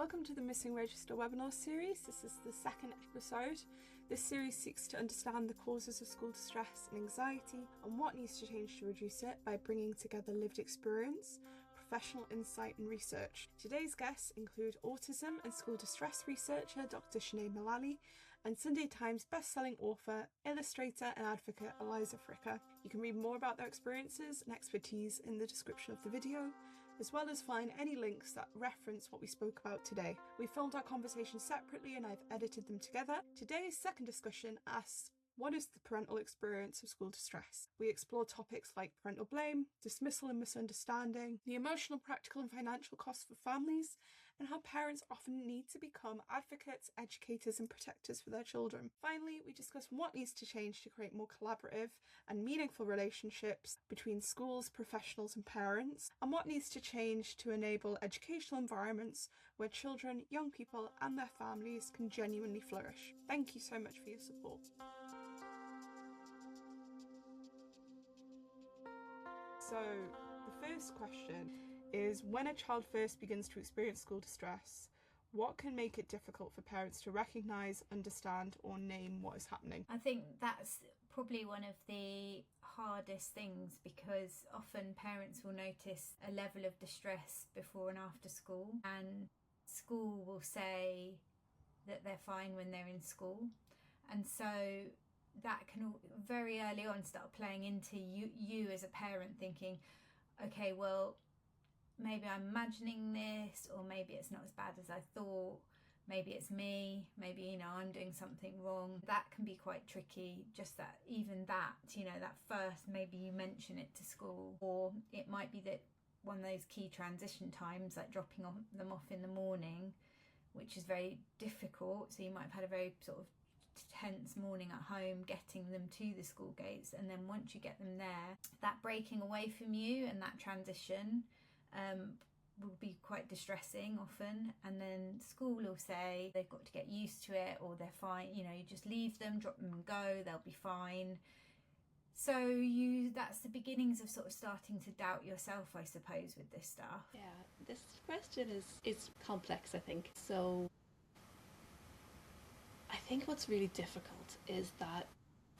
Welcome to the Missing Register webinar series. This is the second episode. This series seeks to understand the causes of school distress and anxiety and what needs to change to reduce it by bringing together lived experience, professional insight and research. Today's guests include autism and school distress researcher Dr. Sinéad Mullally and Sunday Times bestselling author, illustrator and advocate Eliza Fricker. You can read more about their experiences and expertise in the description of the video, as well as find any links that reference what we spoke about today. We filmed our conversations separately and I've edited them together. Today's second discussion asks, what is the parental experience of school distress? We explore topics like parental blame, dismissal and misunderstanding, the emotional, practical and financial costs for families, and how parents often need to become advocates, educators and protectors for their children. Finally, we discuss what needs to change to create more collaborative and meaningful relationships between schools, professionals and parents, and what needs to change to enable educational environments where children, young people and their families can genuinely flourish. Thank you so much for your support. So the first question is, when a child first begins to experience school distress, what can make it difficult for parents to recognise, understand or name what is happening? I think that's probably one of the hardest things, because often parents will notice a level of distress before and after school, and school will say that they're fine when they're in school, and so that can very early on start playing into you as a parent, thinking, okay, well, maybe I'm imagining this, or maybe it's not as bad as I thought, maybe it's me, maybe, I'm doing something wrong. That can be quite tricky, just that, even that, that first, maybe you mention it to school, or it might be that one of those key transition times, like dropping them off in the morning, which is very difficult. So you might have had a very sort of tense morning at home getting them to the school gates, and then once you get them there, that breaking away from you and that transition will be quite distressing often. And then school will say they've got to get used to it, or they're fine, you just leave them, drop them and go, they'll be fine. So that's the beginnings of sort of starting to doubt yourself, I suppose, with this stuff. Yeah, this question is complex, I think. So I think what's really difficult is that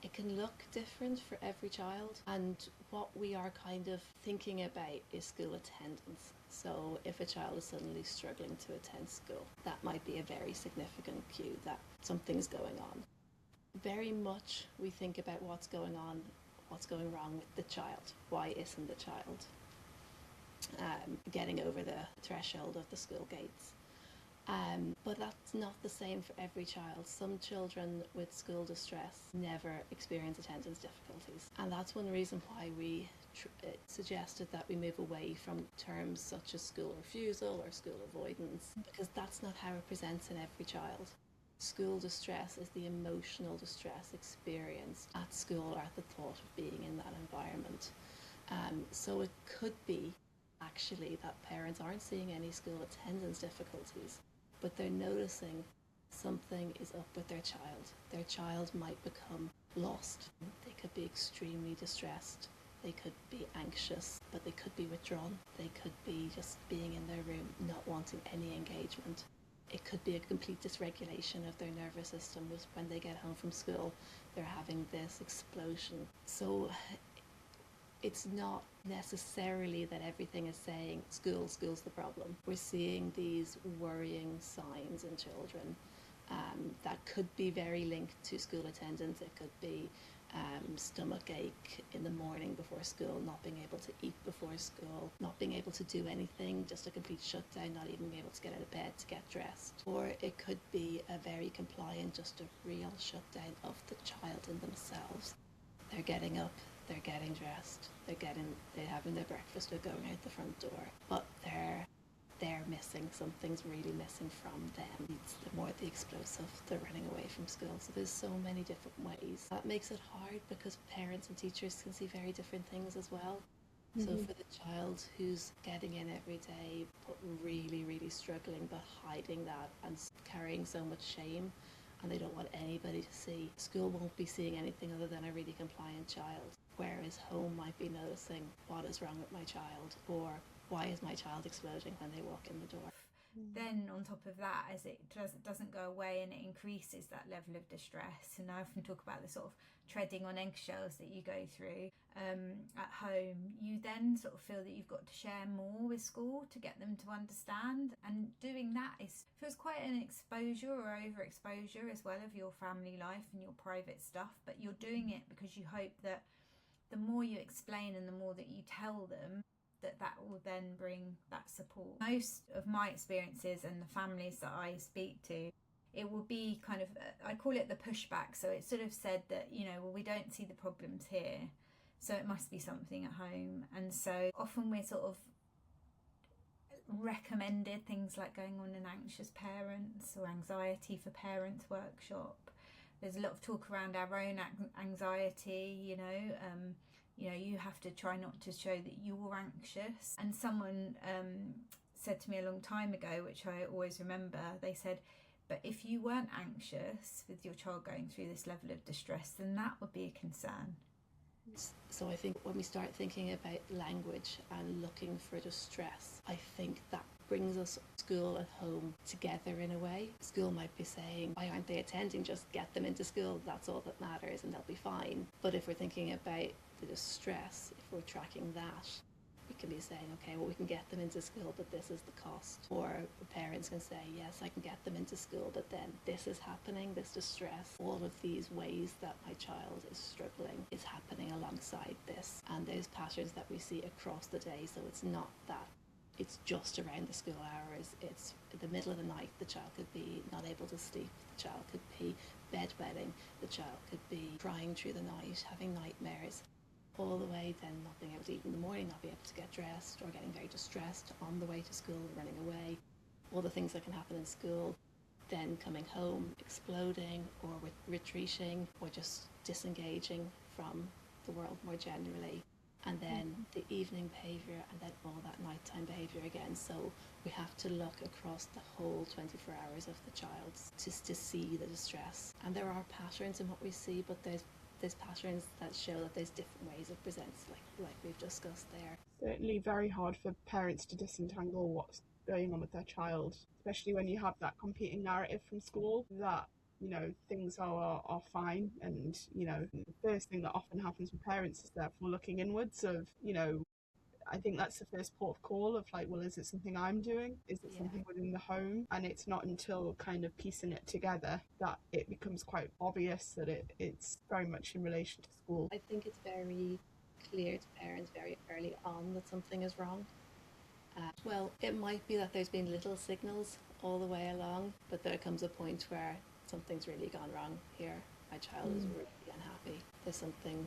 it can look different for every child, and what we are kind of thinking about is school attendance. So if a child is suddenly struggling to attend school, that might be a very significant cue that something's going on. Very much we think about what's going on, what's going wrong with the child. Why isn't the child getting over the threshold of the school gates? But that's not the same for every child. Some children with school distress never experience attendance difficulties, and that's one reason why we suggested that we move away from terms such as school refusal or school avoidance, because that's not how it presents in every child. School distress is the emotional distress experienced at school or at the thought of being in that environment. So it could be actually that parents aren't seeing any school attendance difficulties, but they're noticing something is up with their child. Their child might become lost. They could be extremely distressed. They could be anxious, but they could be withdrawn. They could be just being in their room, not wanting any engagement. It could be a complete dysregulation of their nervous system. When they get home from school, they're having this explosion. So it's not necessarily that everything is saying school's the problem. We're seeing these worrying signs in children that could be very linked to school attendance. It could be stomach ache in the morning before school, not being able to eat before school, not being able to do anything, just a complete shutdown, not even being able to get out of bed to get dressed. Or it could be a very compliant, just a real shutdown of the child in themselves. They're getting up, they're getting dressed, they're having their breakfast, they're going out the front door, but they're missing, something's really missing from them. It's the explosive, they're running away from school. So there's so many different ways. That makes it hard because parents and teachers can see very different things as well. Mm-hmm. So for the child who's getting in every day, but really, really struggling, but hiding that and carrying so much shame, and they don't want anybody to see, school won't be seeing anything other than a really compliant child. Whereas home might be noticing, what is wrong with my child? Or why is my child exploding when they walk in the door? then on top of that, as it doesn't go away and it increases that level of distress, and I often talk about the sort of treading on eggshells that you go through at home, you then sort of feel that you've got to share more with school to get them to understand, and doing that feels quite an exposure or overexposure as well of your family life and your private stuff, but you're doing it because you hope that the more you explain and the more that you tell them, that will then bring that support. Most of my experiences and the families that I speak to, it will be kind of, I call it the pushback. So it's sort of said that, well, we don't see the problems here, so it must be something at home. And so often we're sort of recommended things like going on an anxious parents or anxiety for parents workshop. There's a lot of talk around our own anxiety, you have to try not to show that you're anxious. And someone said to me a long time ago, which I always remember, they said, but if you weren't anxious with your child going through this level of distress, then that would be a concern. So I think when we start thinking about language and looking for distress, I think that brings us, school and home, together in a way. School might be saying, why aren't they attending? Just get them into school, that's all that matters, and they'll be fine. But if we're thinking about the distress, if we're tracking that, we can be saying, okay, well, we can get them into school, but this is the cost. Or parents can say, yes, I can get them into school, but then this is happening, this distress, all of these ways that my child is struggling is happening alongside this. And those patterns that we see across the day, so it's not that it's just around the school hours, it's in the middle of the night, the child could be not able to sleep, the child could be bedwetting, the child could be crying through the night, having nightmares, all the way then not being able to eat in the morning, not being able to get dressed, or getting very distressed on the way to school, running away, all the things that can happen in school, then coming home, exploding, or retreating, or just disengaging from the world more generally. And then the evening behaviour, and then all that nighttime behaviour again. So we have to look across the whole 24 hours of the child just to see the distress. And there are patterns in what we see, but there's patterns that show that there's different ways it presents, like we've discussed there. Certainly very hard for parents to disentangle what's going on with their child, especially when you have that competing narrative from school that things are fine, and the first thing that often happens with parents is therefore looking inwards of I think that's the first port of call of like, well, is it something I'm doing? Is it something within the home? And it's not until kind of piecing it together that it becomes quite obvious that it's very much in relation to school. I think it's very clear to parents very early on that something is wrong. Well, it might be that there's been little signals all the way along, but there comes a point where something's really gone wrong here. My child is really unhappy. There's something,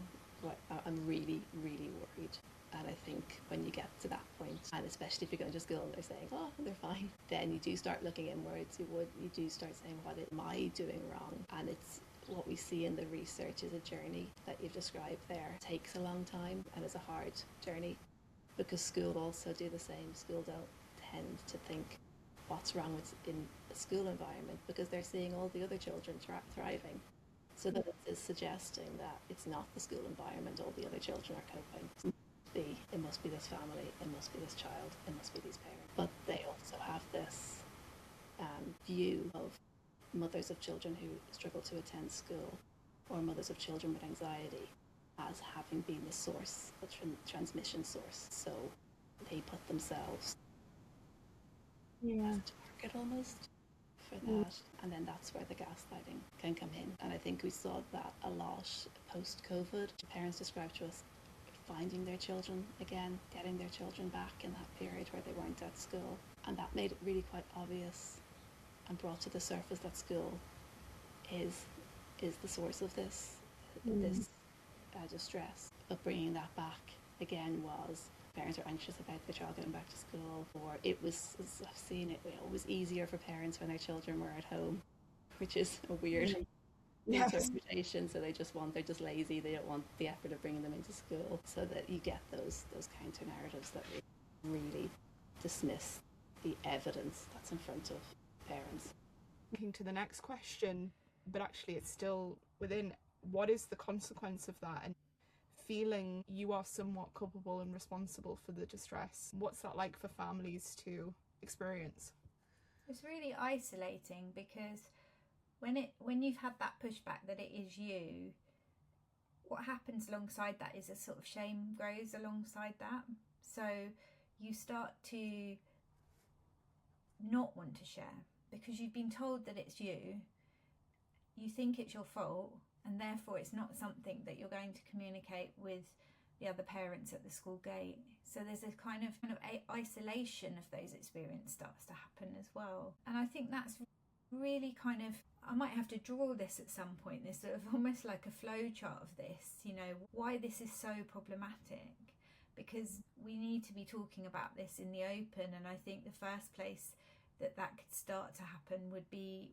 I'm really, really worried. And I think when you get to that point, and especially if you're going to school and they're saying, oh, they're fine, then you do start looking inwards. You do start saying, what am I doing wrong? And it's what we see in the research is a journey that you've described there. It takes a long time and is a hard journey, because school also do the same. School don't tend to think what's wrong in a school environment, because they're seeing all the other children thriving. So that is suggesting that it's not the school environment, all the other children are coping. It must be this family, it must be this child, it must be these parents. But they also have this view of mothers of children who struggle to attend school, or mothers of children with anxiety, as having been the source, the transmission source. So they put themselves as a target almost for that. And then that's where the gaslighting can come in. And I think we saw that a lot post-COVID. Parents described to us finding their children again, getting their children back in that period where they weren't at school. And that made it really quite obvious and brought to the surface that school is the source of this distress. But bringing that back again was parents are anxious about their child going back to school, or it was, as I've seen it, it was easier for parents when their children were at home, which is a weird interpretation. So they're just lazy, they don't want the effort of bringing them into school, so that you get those counter narratives that really dismiss the evidence that's in front of parents. Thinking to the next question, but actually it's still within, what is the consequence of that? And feeling you are somewhat culpable and responsible for the distress, what's that like for families to experience? It's really isolating, because when you've had that pushback that it is you, what happens alongside that is a sort of shame grows alongside that. So you start to not want to share because you've been told that it's you. You think it's your fault, and therefore it's not something that you're going to communicate with the other parents at the school gate. So there's a kind of isolation of those experiences starts to happen as well. And I think that's really kind of, I might have to draw this at some point, this sort of almost like a flow chart of this, you know, why this is so problematic, because we need to be talking about this in the open. And I think the first place that could start to happen would be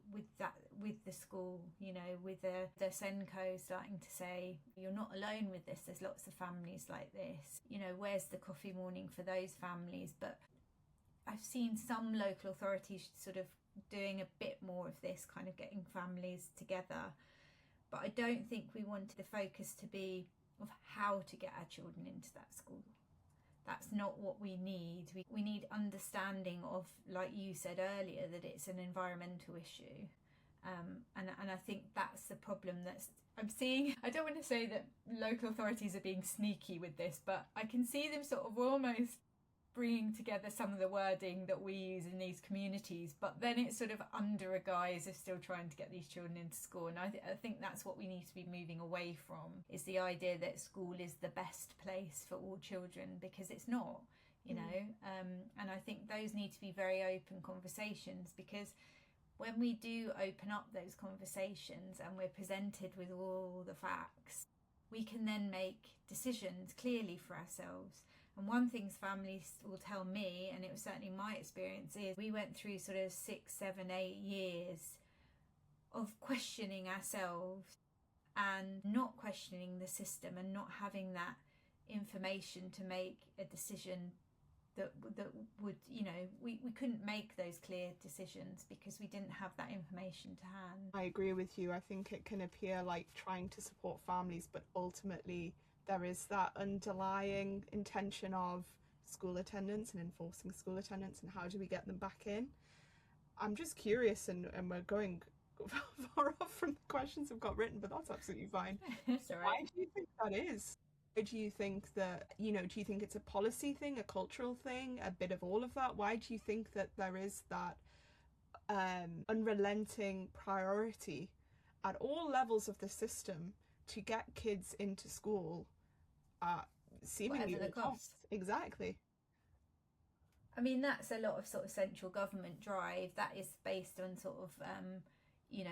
with the school, you know, with the Senko starting to say, you're not alone with this, there's lots of families like this, you know, where's the coffee morning for those families? But I've seen some local authorities sort of doing a bit more of this, kind of getting families together, but I don't think we wanted the focus to be of how to get our children into that school. That's not what we need. We need understanding of, like you said earlier, that it's an environmental issue. And I think that's the problem that I'm seeing. I don't want to say that local authorities are being sneaky with this, but I can see them sort of almost bringing together some of the wording that we use in these communities, but then it's sort of under a guise of still trying to get these children into school. And I think that's what we need to be moving away from, is the idea that school is the best place for all children, because it's not, you know. And I think those need to be very open conversations, because when we do open up those conversations and we're presented with all the facts, we can then make decisions clearly for ourselves. And one thing families will tell me, and it was certainly my experience, is we went through sort of 6, 7, 8 years of questioning ourselves and not questioning the system and not having that information to make a decision that would, you know, we couldn't make those clear decisions because we didn't have that information to hand. I agree with you. I think it can appear like trying to support families, but ultimately there is that underlying intention of school attendance and enforcing school attendance, and how do we get them back in? I'm just curious, and we're going far off from the questions I've got written, but that's absolutely fine. That's all right. Why do you think that is? Why do you think that, you know, do you think it's a policy thing, a cultural thing, a bit of all of that? Why do you think that there is that unrelenting priority at all levels of the system to get kids into school at seemingly Whatever the cost? Exactly. I mean, that's a lot of sort of central government drive that is based on sort of, you know,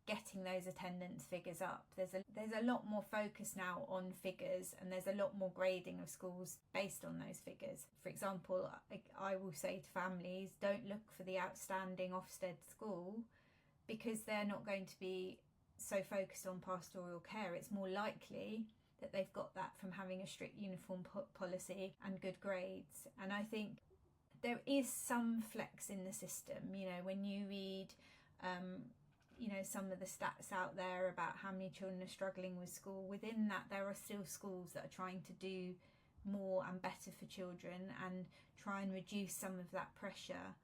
getting those attendance figures up. There's a lot more focus now on figures, and there's a lot more grading of schools based on those figures. For example, I will say to families, don't look for the outstanding Ofsted school, because they're not going to be so focused on pastoral care. It's more likely that they've got that from having a strict uniform policy and good grades. And I think there is some flex in the system. You know, when you read you know, some of the stats out there about how many children are struggling with school, within that there are still schools that are trying to do more and better for children and try and reduce some of that pressure.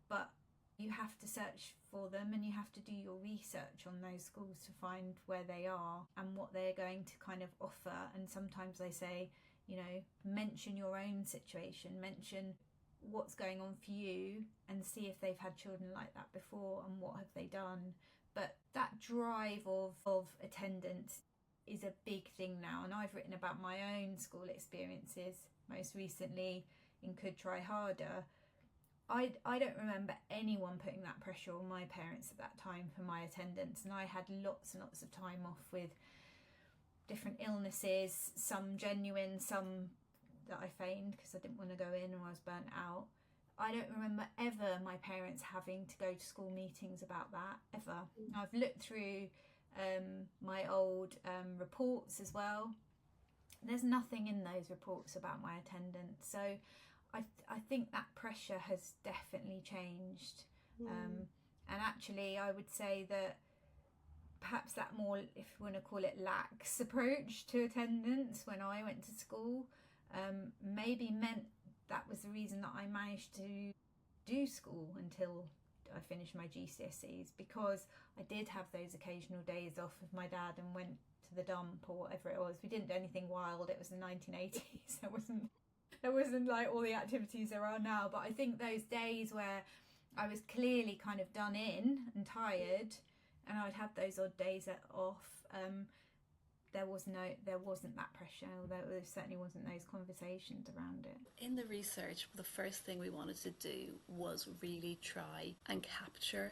But you have to search for them, and you have to do your research on those schools to find where they are and what they're going to kind of offer. And sometimes they say, you know, mention your own situation, mention what's going on for you, and see if they've had children like that before and what have they done. But that drive of attendance is a big thing now, and I've written about my own school experiences, most recently in Could Try Harder. I don't remember anyone putting that pressure on my parents at that time for my attendance, and I had lots and lots of time off with different illnesses, some genuine, some that I feigned because I didn't want to go in or I was burnt out. I don't remember ever my parents having to go to school meetings about that, ever. I've looked through my old reports as well. There's nothing in those reports about my attendance. So I think that pressure has definitely changed. And actually I would say that perhaps that more, if you want to call it, lax approach to attendance when I went to school maybe meant that was the reason that I managed to do school until I finished my GCSEs, because I did have those occasional days off with my dad and went to the dump or whatever it was. We didn't do anything wild. It was the 1980s. There wasn't like all the activities there are now. But I think those days where I was clearly kind of done in and tired, and I'd have those odd days off, there wasn't that pressure. There certainly wasn't those conversations around it. In the research, the first thing we wanted to do was really try and capture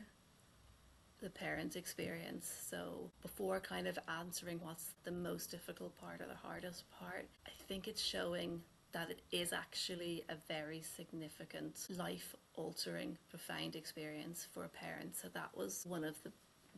the parent experience. So before kind of answering what's the most difficult part or the hardest part, I think it's showing that it is actually a very significant, life-altering, profound experience for a parent. So that was one of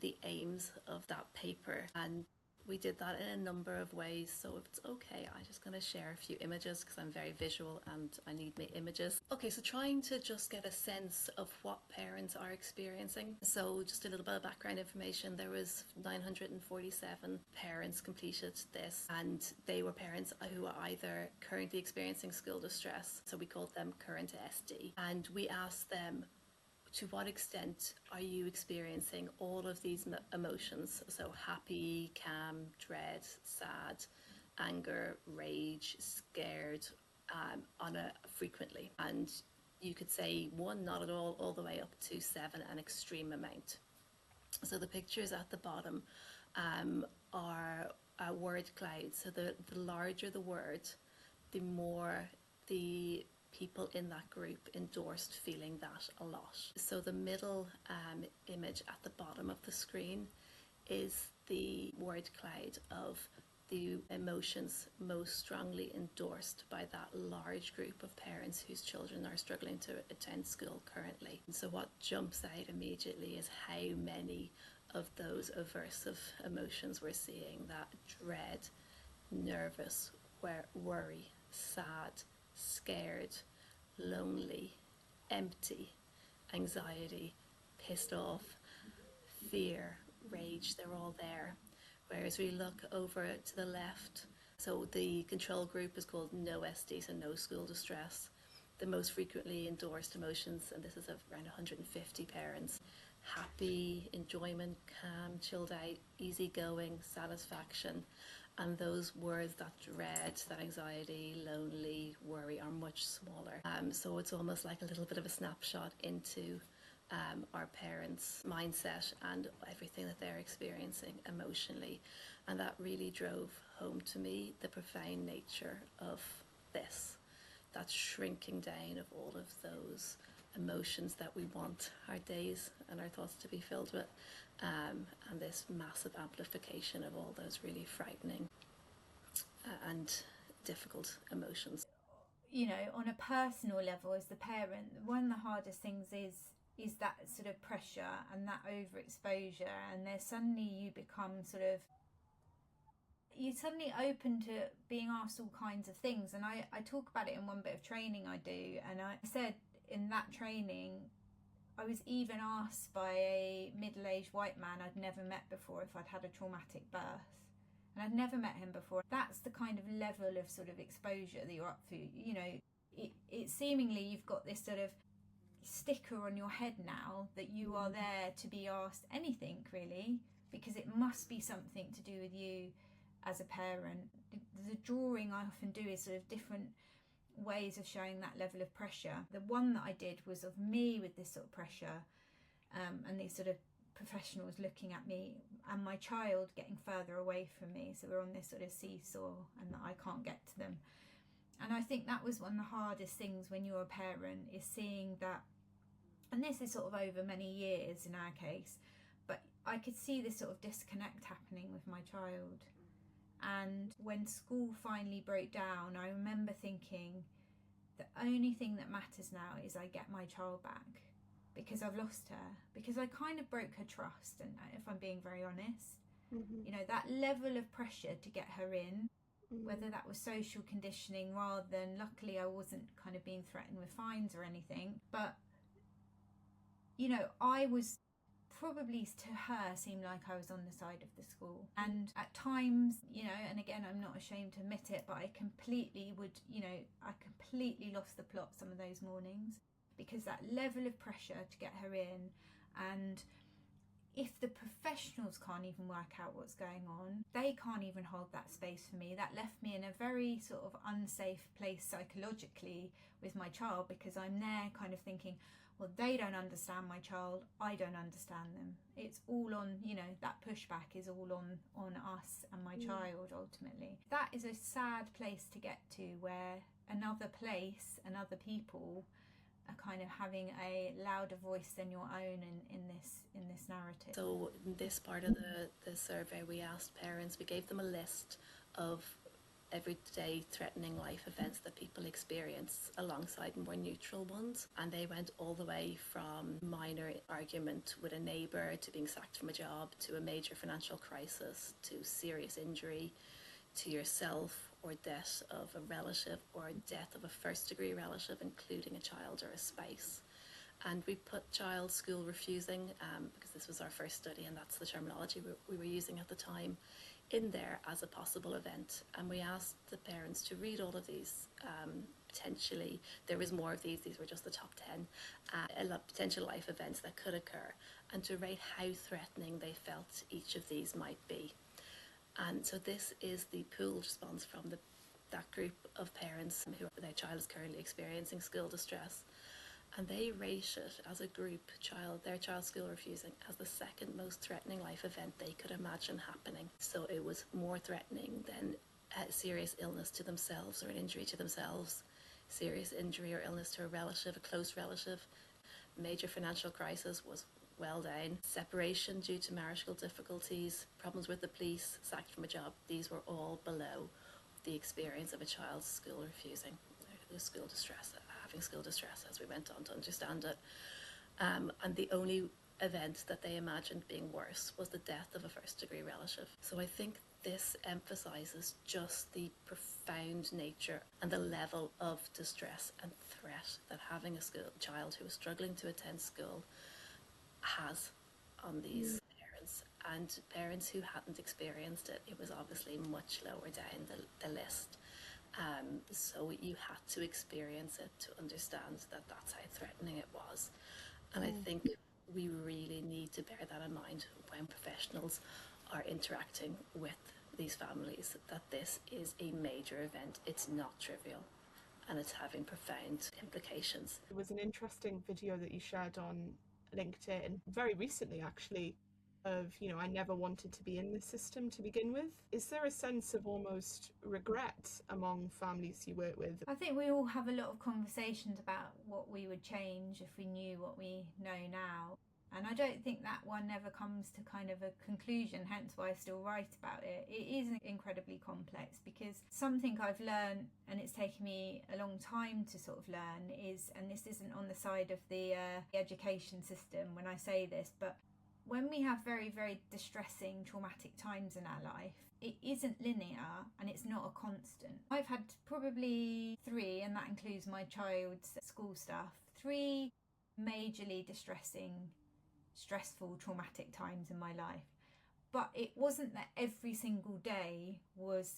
the aims of that paper. And we did that in a number of ways. So if it's okay, I'm just going to share a few images because I'm very visual and I need my images. Okay, so trying to just get a sense of what parents are experiencing. So just a little bit of background information. There was 947 parents completed this, and they were parents who are either currently experiencing school distress, so we called them current SD, and we asked them, to what extent are you experiencing all of these emotions? So happy, calm, dread, sad, anger, rage, scared, frequently. And you could say 1, not at all the way up to 7, an extreme amount. So the pictures at the bottom are word clouds. So the larger the word, the more the people in that group endorsed feeling that a lot. So the middle image at the bottom of the screen is the word cloud of the emotions most strongly endorsed by that large group of parents whose children are struggling to attend school currently. And so what jumps out immediately is how many of those aversive emotions we're seeing: that dread, nervous, worry, sad, scared, lonely, empty, anxiety, pissed off, fear, rage. They're all there. Whereas we look over to the left, so the control group is called no SD, so no school distress. The most frequently endorsed emotions, and this is around 150 parents: happy, enjoyment, calm, chilled out, easygoing, satisfaction. And those words, that dread, that anxiety, lonely, worry, are much smaller. So it's almost like a little bit of a snapshot into our parents' mindset and everything that they're experiencing emotionally. And that really drove home to me the profound nature of this, that shrinking down of all of those emotions that we want our days and our thoughts to be filled with, and this massive amplification of all those really frightening and difficult emotions. You know, on a personal level, as the parent, one of the hardest things is that sort of pressure and that overexposure, and there's suddenly you're suddenly open to being asked all kinds of things. And I talk about it in one bit of training I do, and I said in that training I was even asked by a middle-aged white man I'd never met before if I'd had a traumatic birth, and I'd never met him before. That's the kind of level of sort of exposure that you're up for. You know, it seemingly you've got this sort of sticker on your head now that you are there to be asked anything, really, because it must be something to do with you as a parent. The drawing I often do is sort of different ways of showing that level of pressure. The one that I did was of me with this sort of pressure, and these sort of professionals looking at me and my child getting further away from me, so we're on this sort of seesaw and that I can't get to them. And I think that was one of the hardest things when you're a parent, is seeing that, and this is sort of over many years in our case, but I could see this sort of disconnect happening with my child. And when school finally broke down, I remember thinking, the only thing that matters now is I get my child back, because I've lost her, because I kind of broke her trust, and if I'm being very honest, you know, that level of pressure to get her in, whether that was social conditioning rather than, luckily I wasn't kind of being threatened with fines or anything, but you know, I was probably, to her, seemed like I was on the side of the school. And at times, you know, and again, I'm not ashamed to admit it, but I completely lost the plot some of those mornings, because that level of pressure to get her in, and if the professionals can't even work out what's going on, they can't even hold that space for me. That left me in a very sort of unsafe place psychologically with my child, because I'm there kind of thinking, well, they don't understand my child, I don't understand them. It's all on, you know, that pushback is all on us and my child ultimately. That is a sad place to get to, where another place and other people are kind of having a louder voice than your own in this narrative. So in this part of the survey, we asked parents, we gave them a list of everyday threatening life events that people experience alongside more neutral ones, and they went all the way from minor argument with a neighbour to being sacked from a job, to a major financial crisis, to serious injury to yourself, or death of a relative, or death of a first-degree relative, including a child or a spouse. And we put child school refusing, because this was our first study and that's the terminology we were using at the time, in there as a possible event. And we asked the parents to read all of these. Potentially, there was more of these were just the top 10, potential life events that could occur, and to rate how threatening they felt each of these might be. And so this is the pooled response from that group of parents who their child is currently experiencing school distress. And they rate it as a group, their child school refusing, as the second most threatening life event they could imagine happening. So it was more threatening than a serious illness to themselves or an injury to themselves, serious injury or illness to a relative, a close relative. Major financial crisis was well down. Separation due to marital difficulties, problems with the police, sacked from a job, these were all below the experience of a child's school refusing, school distress, having school distress, as we went on to understand it. And the only event that they imagined being worse was the death of a first-degree relative. So I think this emphasises just the profound nature and the level of distress and threat that having a child who is struggling to attend school has on these parents. And parents who hadn't experienced it, it was obviously much lower down the list. So you had to experience it to understand that that's how threatening it was. And I think we really need to bear that in mind when professionals are interacting with these families, that this is a major event. It's not trivial, and it's having profound implications. It was an interesting video that you shared on LinkedIn very recently, actually, of, you know, I never wanted to be in this system to begin with. Is there a sense of almost regret among families you work with? I think we all have a lot of conversations about what we would change if we knew what we know now. And I don't think that one ever comes to kind of a conclusion, hence why I still write about it. It is incredibly complex, because something I've learned, and it's taken me a long time to sort of learn, is, and this isn't on the side of the education system when I say this, but when we have very, very distressing, traumatic times in our life, it isn't linear and it's not a constant. I've had probably 3, and that includes my child's school stuff, 3 majorly distressing, stressful, traumatic times in my life. But it wasn't that every single day was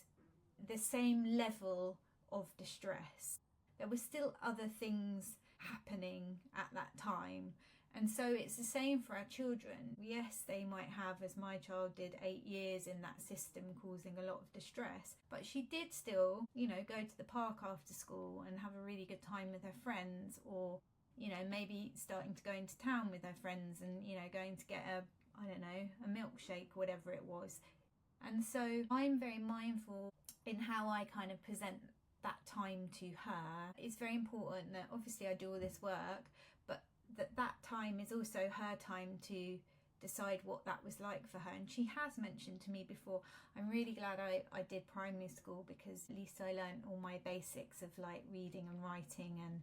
the same level of distress. There were still other things happening at that time. And so it's the same for our children. Yes, they might have, as my child did, 8 years in that system causing a lot of distress, but she did still, you know, go to the park after school and have a really good time with her friends, or, you know, maybe starting to go into town with her friends and, you know, going to get a milkshake, whatever it was. And so I'm very mindful in how I kind of present that time to her. It's very important that obviously I do all this work, but that time is also her time to decide what that was like for her. And she has mentioned to me before, I'm really glad I did primary school, because at least I learned all my basics of like reading and writing, and,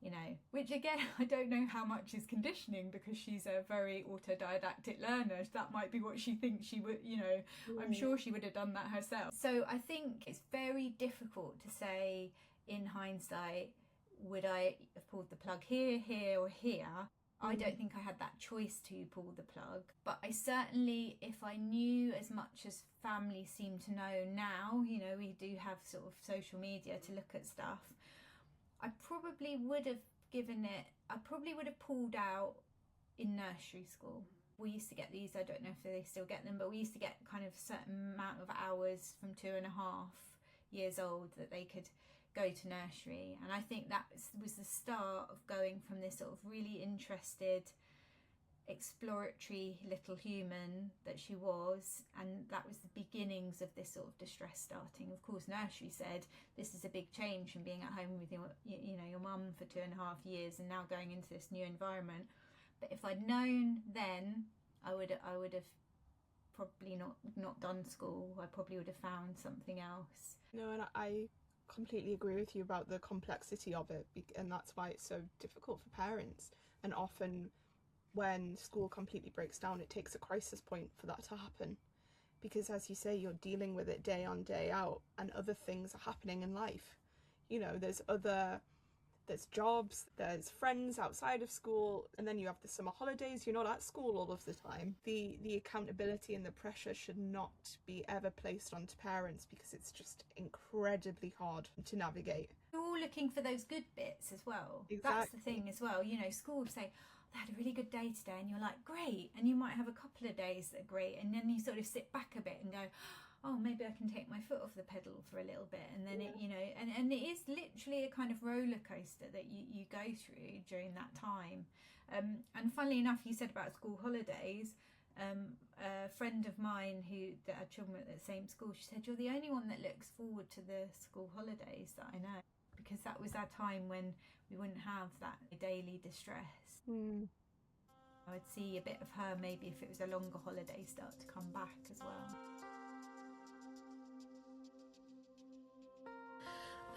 you know, which again, I don't know how much is conditioning, because she's a very autodidactic learner. That might be what she thinks she would, you know, I'm sure she would have done that herself. So I think it's very difficult to say in hindsight, would I have pulled the plug here, or here? I don't think I had that choice to pull the plug. But I certainly, if I knew as much as families seem to know now, you know, we do have sort of social media to look at stuff, I probably would have given it, I probably would have pulled out in nursery school. We used to get these, I don't know if they still get them, but we used to get kind of a certain amount of hours from 2.5 years old that they could go to nursery. And I think that was the start of going from this sort of really interested, exploratory little human that she was, and that was the beginnings of this sort of distress starting. Of course, nursery said this is a big change from being at home with your mum for 2.5 years and now going into this new environment. But if I'd known then, I would have probably not done school. I probably would have found something else. No, and I completely agree with you about the complexity of it, and that's why it's so difficult for parents. And often when school completely breaks down, it takes a crisis point for that to happen, because as you say, you're dealing with it day on day out, and other things are happening in life. You know, there's jobs, there's friends outside of school, and then you have the summer holidays. You're not at school all of the time. The accountability and the pressure should not be ever placed onto parents, because it's just incredibly hard to navigate. You're all looking for those good bits as well. Exactly. That's the thing as well. You know, school will say, I had a really good day today, and you're like, great, and you might have a couple of days that are great, and then you sort of sit back a bit and go, oh, maybe I can take my foot off the pedal for a little bit, and then and it is literally a kind of roller coaster that you go through during that time. And funnily enough, you said about school holidays. A friend of mine that had children at the same school, she said, you're the only one that looks forward to the school holidays that I know, because that was our time when we wouldn't have that daily distress. I'd see a bit of her maybe if it was a longer holiday start to come back as well.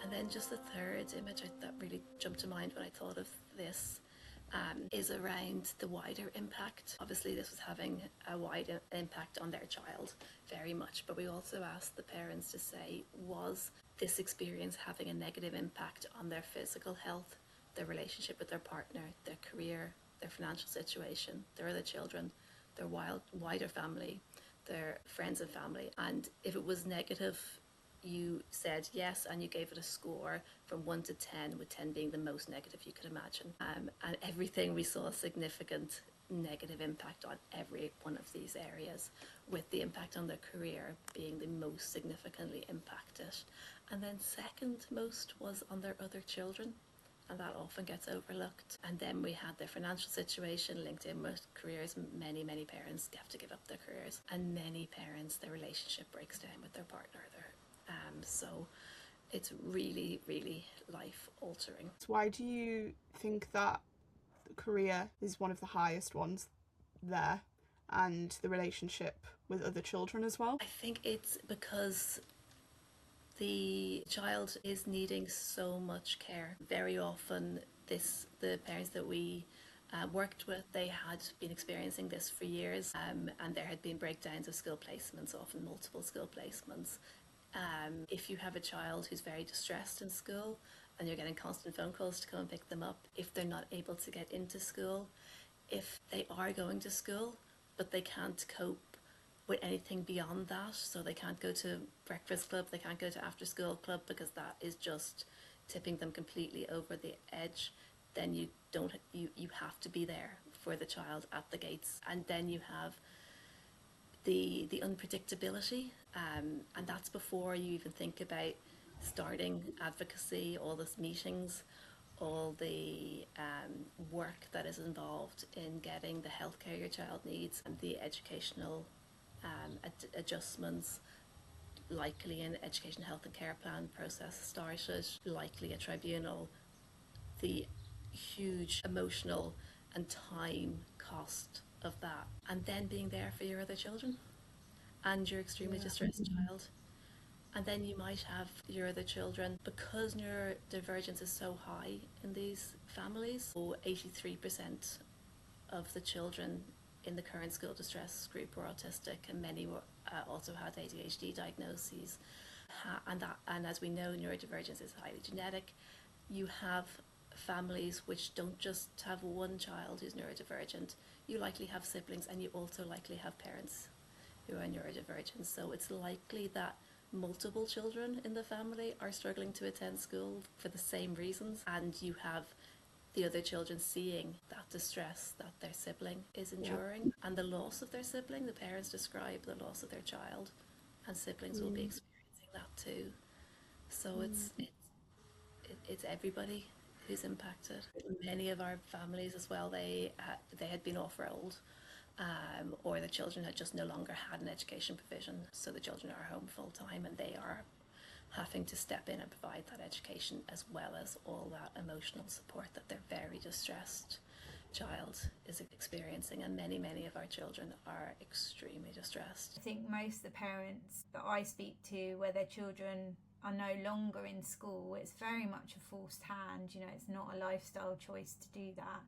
And then just the third image that really jumped to mind when I thought of this is around the wider impact. Obviously this was having a wide impact on their child, very much, but we also asked the parents to say, was this experience having a negative impact on their physical health, their relationship with their partner, their career, their financial situation, their other children, their wider family, their friends and family? And if it was negative, you said yes, and you gave it a score from 1 to 10, with 10 being the most negative you could imagine. And everything, we saw a significant negative impact on every one of these areas, with the impact on their career being the most significantly impacted. And then second most was on their other children, and that often gets overlooked. And then we had their financial situation linked in with careers. Many parents have to give up their careers, and many parents, their relationship breaks down with their partner. So it's really, really life altering. Why do you think that career is one of the highest ones there, and the relationship with other children as well? I think it's because the child is needing so much care. Very often the parents that we worked with, they had been experiencing this for years, and there had been breakdowns of skill placements, often multiple skill placements. If you have a child who's very distressed in school and you're getting constant phone calls to come and pick them up, if they're not able to get into school, if they are going to school but they can't cope with anything beyond that, so they can't go to breakfast club, they can't go to after school club because that is just tipping them completely over the edge, then you have to be there for the child at the gates. And then you have the unpredictability, and that's before you even think about starting advocacy, all those meetings, all the work that is involved in getting the healthcare your child needs, and the educational adjustments, likely an education, health and care plan process started, likely a tribunal, the huge emotional and time cost of that, and then being there for your other children and your extremely distressed child. And then you might have your other children, because neurodivergence is so high in these families. So 83% of the children in the current school distress group were autistic, and many also had ADHD diagnoses. And as we know, neurodivergence is highly genetic. You have families which don't just have one child who's neurodivergent. You likely have siblings, and you also likely have parents who are neurodivergent. So it's likely that multiple children in the family are struggling to attend school for the same reasons, and you have the other children seeing that distress that their sibling is enduring, and the loss of their sibling. The parents describe the loss of their child, and siblings will be experiencing that too. So it's everybody who's impacted. Many of our families as well, they had been off rolled, or the children had just no longer had an education provision, so the children are home full time and they are having to step in and provide that education as well as all that emotional support that their very distressed child is experiencing. And many of our children are extremely distressed. I think most of the parents that I speak to where their children are no longer in school, it's very much a forced hand. You know, it's not a lifestyle choice to do that.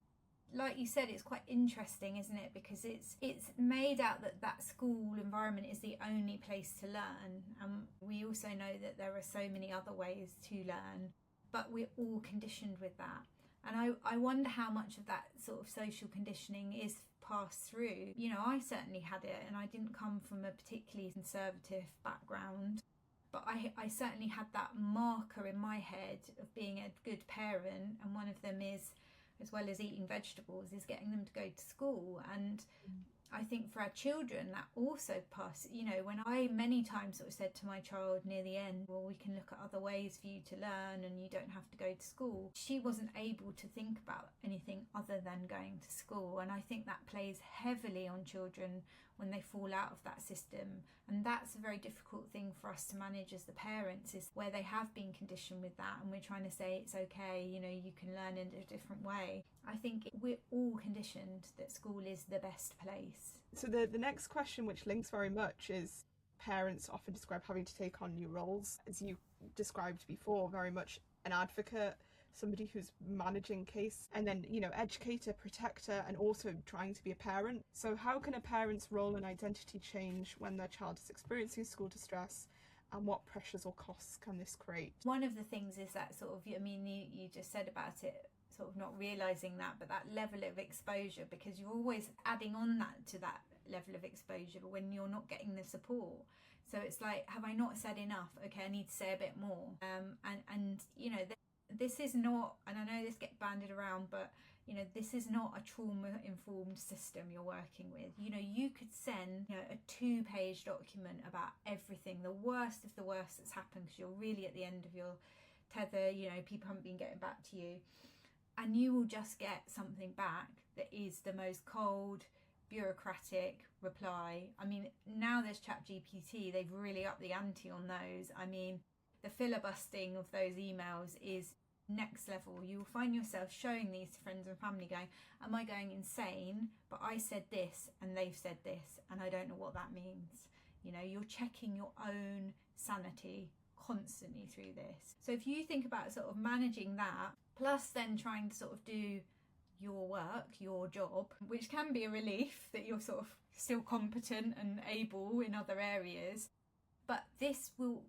Like you said, it's quite interesting, isn't it? Because it's made out that school environment is the only place to learn. And we also know that there are so many other ways to learn, but we're all conditioned with that. And I wonder how much of that sort of social conditioning is passed through. You know, I certainly had it, and I didn't come from a particularly conservative background, but I certainly had that marker in my head of being a good parent, and one of them is, as well as eating vegetables, is getting them to go to school. And I think for our children that also passes, you know, when I many times sort of said to my child near the end, well, we can look at other ways for you to learn and you don't have to go to school, she wasn't able to think about anything other than going to school. And I think that plays heavily on children when they fall out of that system. And that's a very difficult thing for us to manage as the parents, is where they have been conditioned with that and we're trying to say it's okay, you know, you can learn in a different way. I think we're all conditioned that school is the best place. So the next question, which links very much, is parents often describe having to take on new roles, as you described before, very much an advocate, somebody who's managing case, and then, you know, educator, protector, and also trying to be a parent. So how can a parent's role and identity change when their child is experiencing school distress, and what pressures or costs can this create? One of the things is that sort of, I mean, you just said about it, sort of not realising that, but that level of exposure, because you're always adding on that to that level of exposure when you're not getting the support. So it's like, have I not said enough? Okay, I need to say a bit more. And you know, this is not, and I know this gets bandied around, but you know, this is not a trauma-informed system you're working with. You know, you could send, you know, a 2-page document about everything, the worst of the worst that's happened, because you're really at the end of your tether, you know, people haven't been getting back to you, and you will just get something back that is the most cold, bureaucratic reply. I mean, now there's ChatGPT, they've really upped the ante on those. I mean, the filibustering of those emails is next level. You will find yourself showing these to friends and family going, am I going insane? But I said this and they've said this and I don't know what that means. You know, you're checking your own sanity constantly through this. So if you think about sort of managing that, plus then trying to sort of do your work, your job, which can be a relief that you're sort of still competent and able in other areas, but this will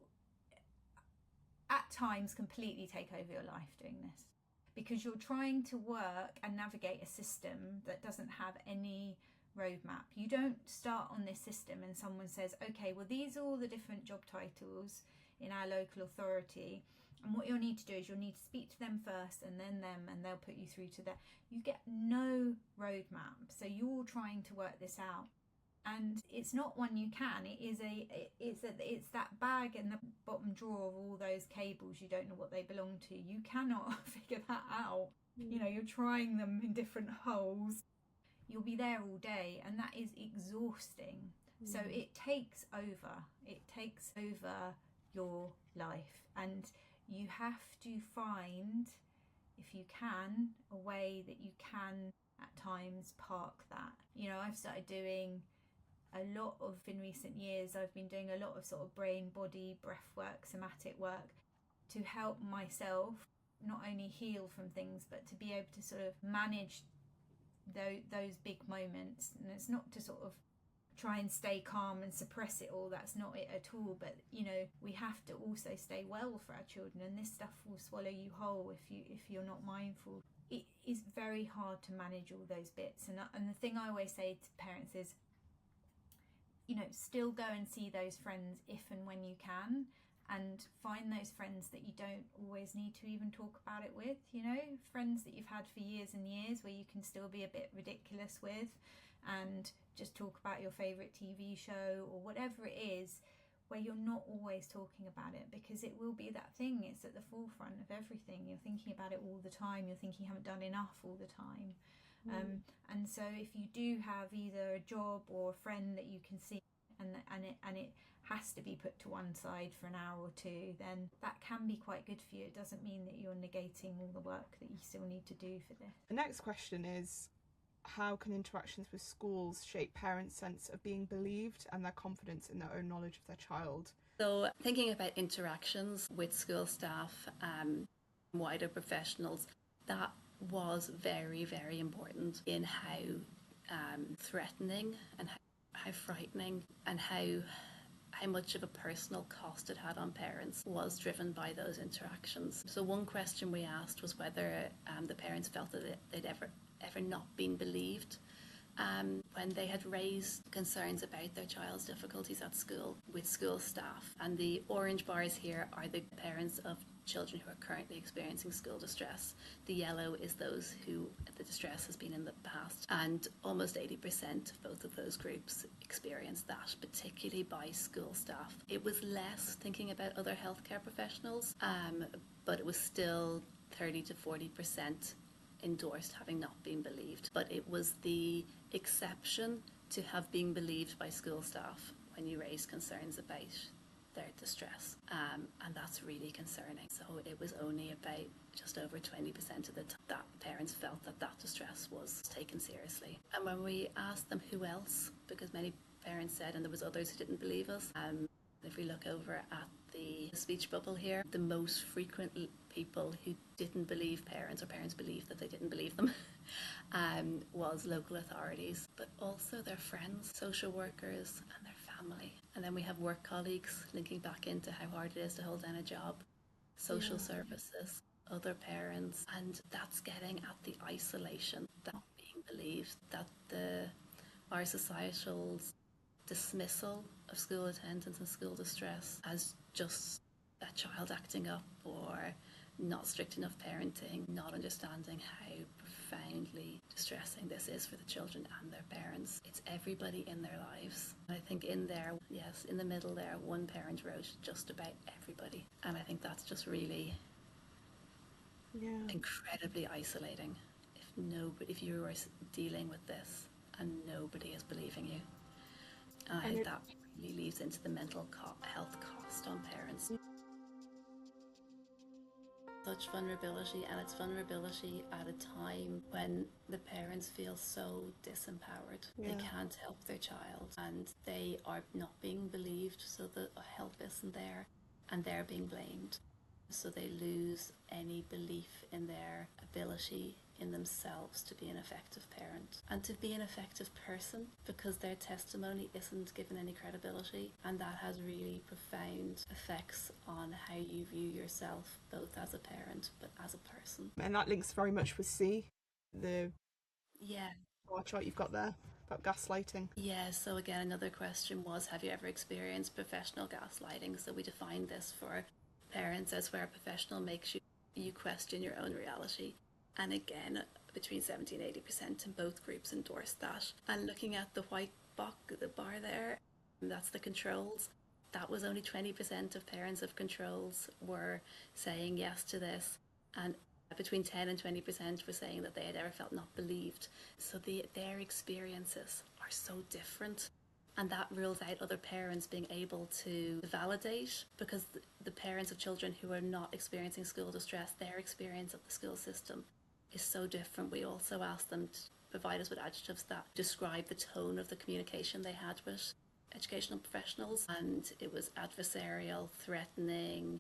at times completely take over your life doing this, because you're trying to work and navigate a system that doesn't have any roadmap. You don't start on this system and someone says, okay, well, these are all the different job titles in our local authority, and what you'll need to do is you'll need to speak to them first and then them, and they'll put you through to that. You get no roadmap, so you're trying to work this out. And it's not one you can. It's that bag in the bottom drawer of all those cables. You don't know what they belong to. You cannot figure that out. You know, you're trying them in different holes. You'll be there all day, and that is exhausting. So it takes over. It takes over your life, and you have to find, if you can, a way that you can at times park that. You know, I've started doing a lot of, in recent years, I've been doing a lot of sort of brain, body, breath work, somatic work to help myself not only heal from things, but to be able to sort of manage those big moments. And it's not to sort of try and stay calm and suppress it all, that's not it at all, but you know, we have to also stay well for our children, and this stuff will swallow you whole if you're not mindful. It is very hard to manage all those bits, and the thing I always say to parents is, you know, still go and see those friends if and when you can, and find those friends that you don't always need to even talk about it with, you know, friends that you've had for years and years where you can still be a bit ridiculous with and just talk about your favourite TV show or whatever it is, where you're not always talking about it, because it will be that thing, it's at the forefront of everything. You're thinking about it all the time, you're thinking you haven't done enough all the time. And so if you do have either a job or a friend that you can see and it has to be put to one side for an hour or two, then that can be quite good for you. It doesn't mean that you're negating all the work that you still need to do for this. The next question is, how can interactions with schools shape parents' sense of being believed and their confidence in their own knowledge of their child? So thinking about interactions with school staff, wider professionals, that was very, very important in how threatening and how frightening and how much of a personal cost it had on parents was driven by those interactions. So one question we asked was whether the parents felt that they'd ever not been believed when they had raised concerns about their child's difficulties at school with school staff. And the orange bars here are the parents of children who are currently experiencing school distress. The yellow is those who the distress has been in the past, and almost 80% of both of those groups experienced that, particularly by school staff. It was less thinking about other healthcare professionals, but it was still 30 to 40% endorsed having not been believed. But it was the exception to have been believed by school staff when you raise concerns about their distress, and that's really concerning. So it was only about just over 20% of the time that parents felt that distress was taken seriously. And when we asked them who else, because many parents said, and there was others who didn't believe us, if we look over at the speech bubble here, the most frequent people who didn't believe parents, or parents believed that they didn't believe them, was local authorities, but also their friends, social workers and their family. And then we have work colleagues, linking back into how hard it is to hold down a job, social services, other parents, and that's getting at the isolation, that being believed, that our societal dismissal of school attendance and school distress as just a child acting up or not strict enough parenting, not understanding how profoundly distressing this is for the children and their parents. It's everybody in their lives. And I think in there, yes, in the middle there, one parent wrote just about everybody. And I think that's just really incredibly isolating. If you are dealing with this and nobody is believing you. And I think that really leads into the mental health cost on parents. Such vulnerability, and it's vulnerability at a time when the parents feel so disempowered. They can't help their child and they are not being believed, so the help isn't there and they're being blamed. So they lose any belief in their ability in themselves to be an effective parent and to be an effective person, because their testimony isn't given any credibility, and that has really profound effects on how you view yourself, both as a parent but as a person. And that links very much with C, the bar chart you've got there about gaslighting. Yeah, so again, another question was, have you ever experienced professional gaslighting? So we defined this for parents as where a professional makes you question your own reality. And again, between 70 and 80% in both groups endorsed that. And looking at the white box, the bar there, that's the controls. That was only 20% of parents of controls were saying yes to this. And between 10 and 20% were saying that they had ever felt not believed. So their experiences are so different. And that rules out other parents being able to validate, because the parents of children who are not experiencing school distress, their experience of the school system is so different. We also asked them to provide us with adjectives that describe the tone of the communication they had with educational professionals, and it was adversarial, threatening,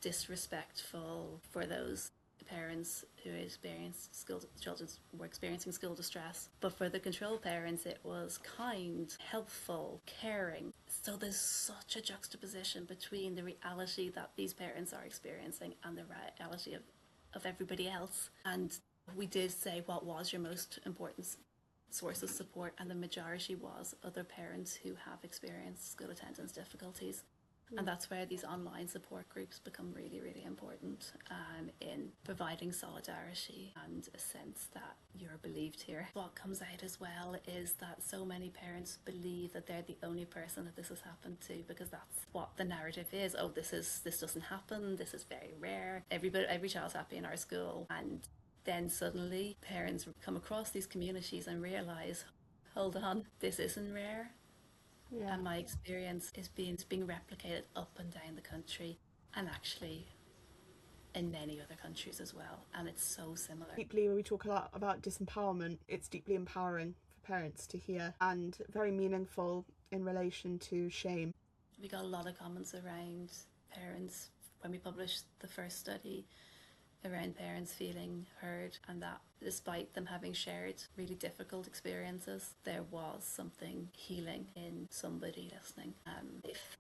disrespectful for those parents who were experiencing school distress. But for the control parents, it was kind, helpful, caring. So there's such a juxtaposition between the reality that these parents are experiencing and the reality of everybody else. And we did say, what was your most important source of support? And the majority was other parents who have experienced school attendance difficulties. And that's where these online support groups become really, really important in providing solidarity and a sense that you're believed here. What comes out as well is that so many parents believe that they're the only person that this has happened to, because that's what the narrative is. Oh, this doesn't happen, this is very rare, every child's happy in our school. And then suddenly parents come across these communities and realise, hold on, this isn't rare. Yeah. And my experience is being replicated up and down the country, and actually in many other countries as well. And it's so similar. Deeply, when we talk a lot about disempowerment, it's deeply empowering for parents to hear, and very meaningful in relation to shame. We got a lot of comments around parents when we published the first study, around parents feeling heard, and that despite them having shared really difficult experiences, there was something healing in somebody listening. If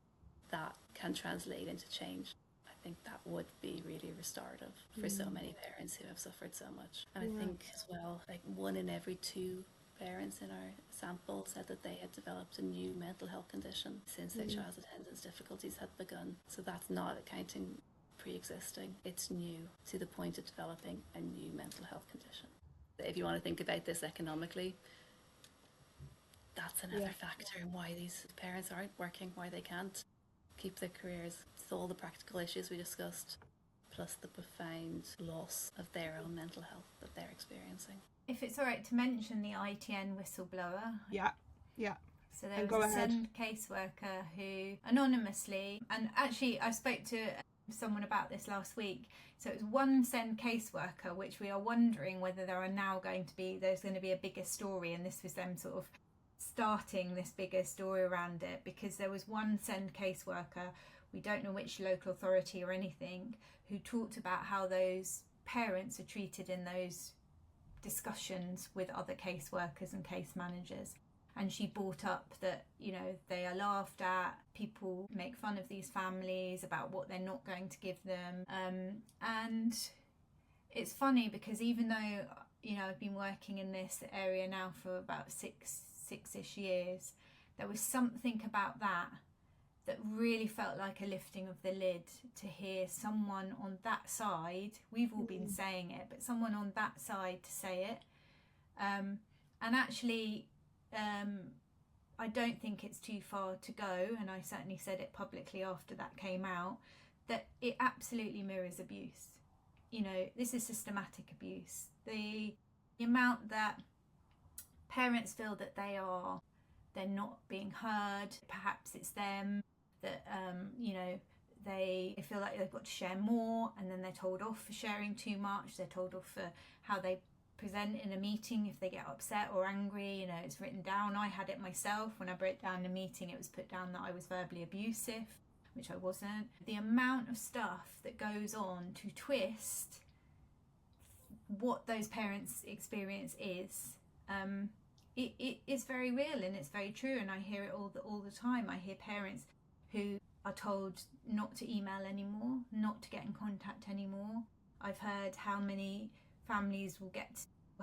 that can translate into change, I think that would be really restorative for so many parents who have suffered so much. And I think as well, like 1 in every 2 parents in our sample said that they had developed a new mental health condition since their child's attendance difficulties had begun. So that's not accounting pre-existing, it's new to the point of developing a new mental health condition. If you want to think about this economically, that's another factor in why these parents aren't working, why they can't keep their careers. It's all the practical issues we discussed, plus the profound loss of their own mental health that they're experiencing. If it's all right to mention the ITN whistleblower. Yeah. So there was a SEND caseworker who anonymously, and actually I spoke to someone about this last week. So it was one SEND caseworker, which we are wondering whether there's going to be a bigger story, and this was them sort of starting this bigger story around it, because there was one SEND caseworker, we don't know which local authority or anything, who talked about how those parents are treated in those discussions with other caseworkers and case managers. And she brought up that, they are laughed at, people make fun of these families about what they're not going to give them. And it's funny because even though, I've been working in this area now for about six-ish years, there was something about that really felt like a lifting of the lid, to hear someone on that side, we've all been saying it, but someone on that side to say it. And actually, I don't think it's too far to go, and I certainly said it publicly after that came out, that it absolutely mirrors abuse. This is systematic abuse. The amount that parents feel that they're not being heard, perhaps it's them, that they feel like they've got to share more, and then they're told off for sharing too much, they're told off for how they present in a meeting if they get upset or angry. It's written down. I had it myself. When I broke down in a meeting, it was put down that I was verbally abusive, which I wasn't. The amount of stuff that goes on to twist what those parents' experience is, it is very real and it's very true, and I hear it all the time. I hear parents who are told not to email anymore, not to get in contact anymore. I've heard how many families will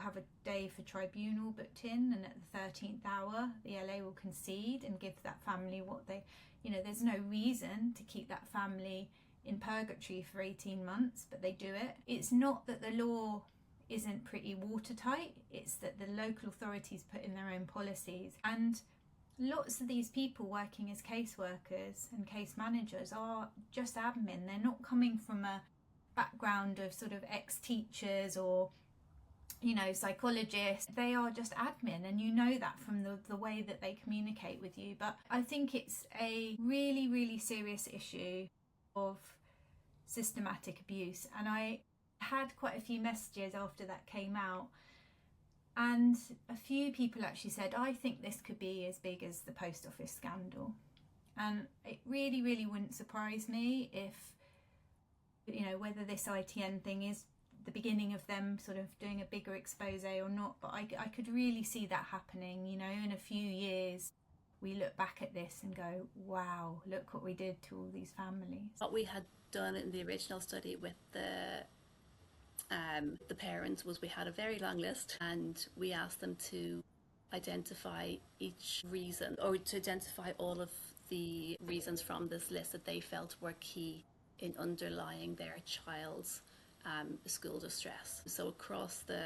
have a day for tribunal booked in, and at the 13th hour the LA will concede and give that family what they, there's no reason to keep that family in purgatory for 18 months, but they do it. It's not that the law isn't pretty watertight, it's that the local authorities put in their own policies, and lots of these people working as caseworkers and case managers are just admin. They're not coming from a background of sort of ex-teachers or psychologists. They are just admin, and that from the way that they communicate with you. But I think it's a really, really serious issue of systematic abuse, and I had quite a few messages after that came out, and a few people actually said, I think this could be as big as the post office scandal. And it really, really wouldn't surprise me if whether this ITN thing is the beginning of them sort of doing a bigger expose or not, but I could really see that happening. In a few years we look back at this and go, wow, look what we did to all these families. What we had done in the original study with the parents was we had a very long list, and we asked them to identify each reason, or to identify all of the reasons from this list that they felt were key in underlying their child's school distress. So across the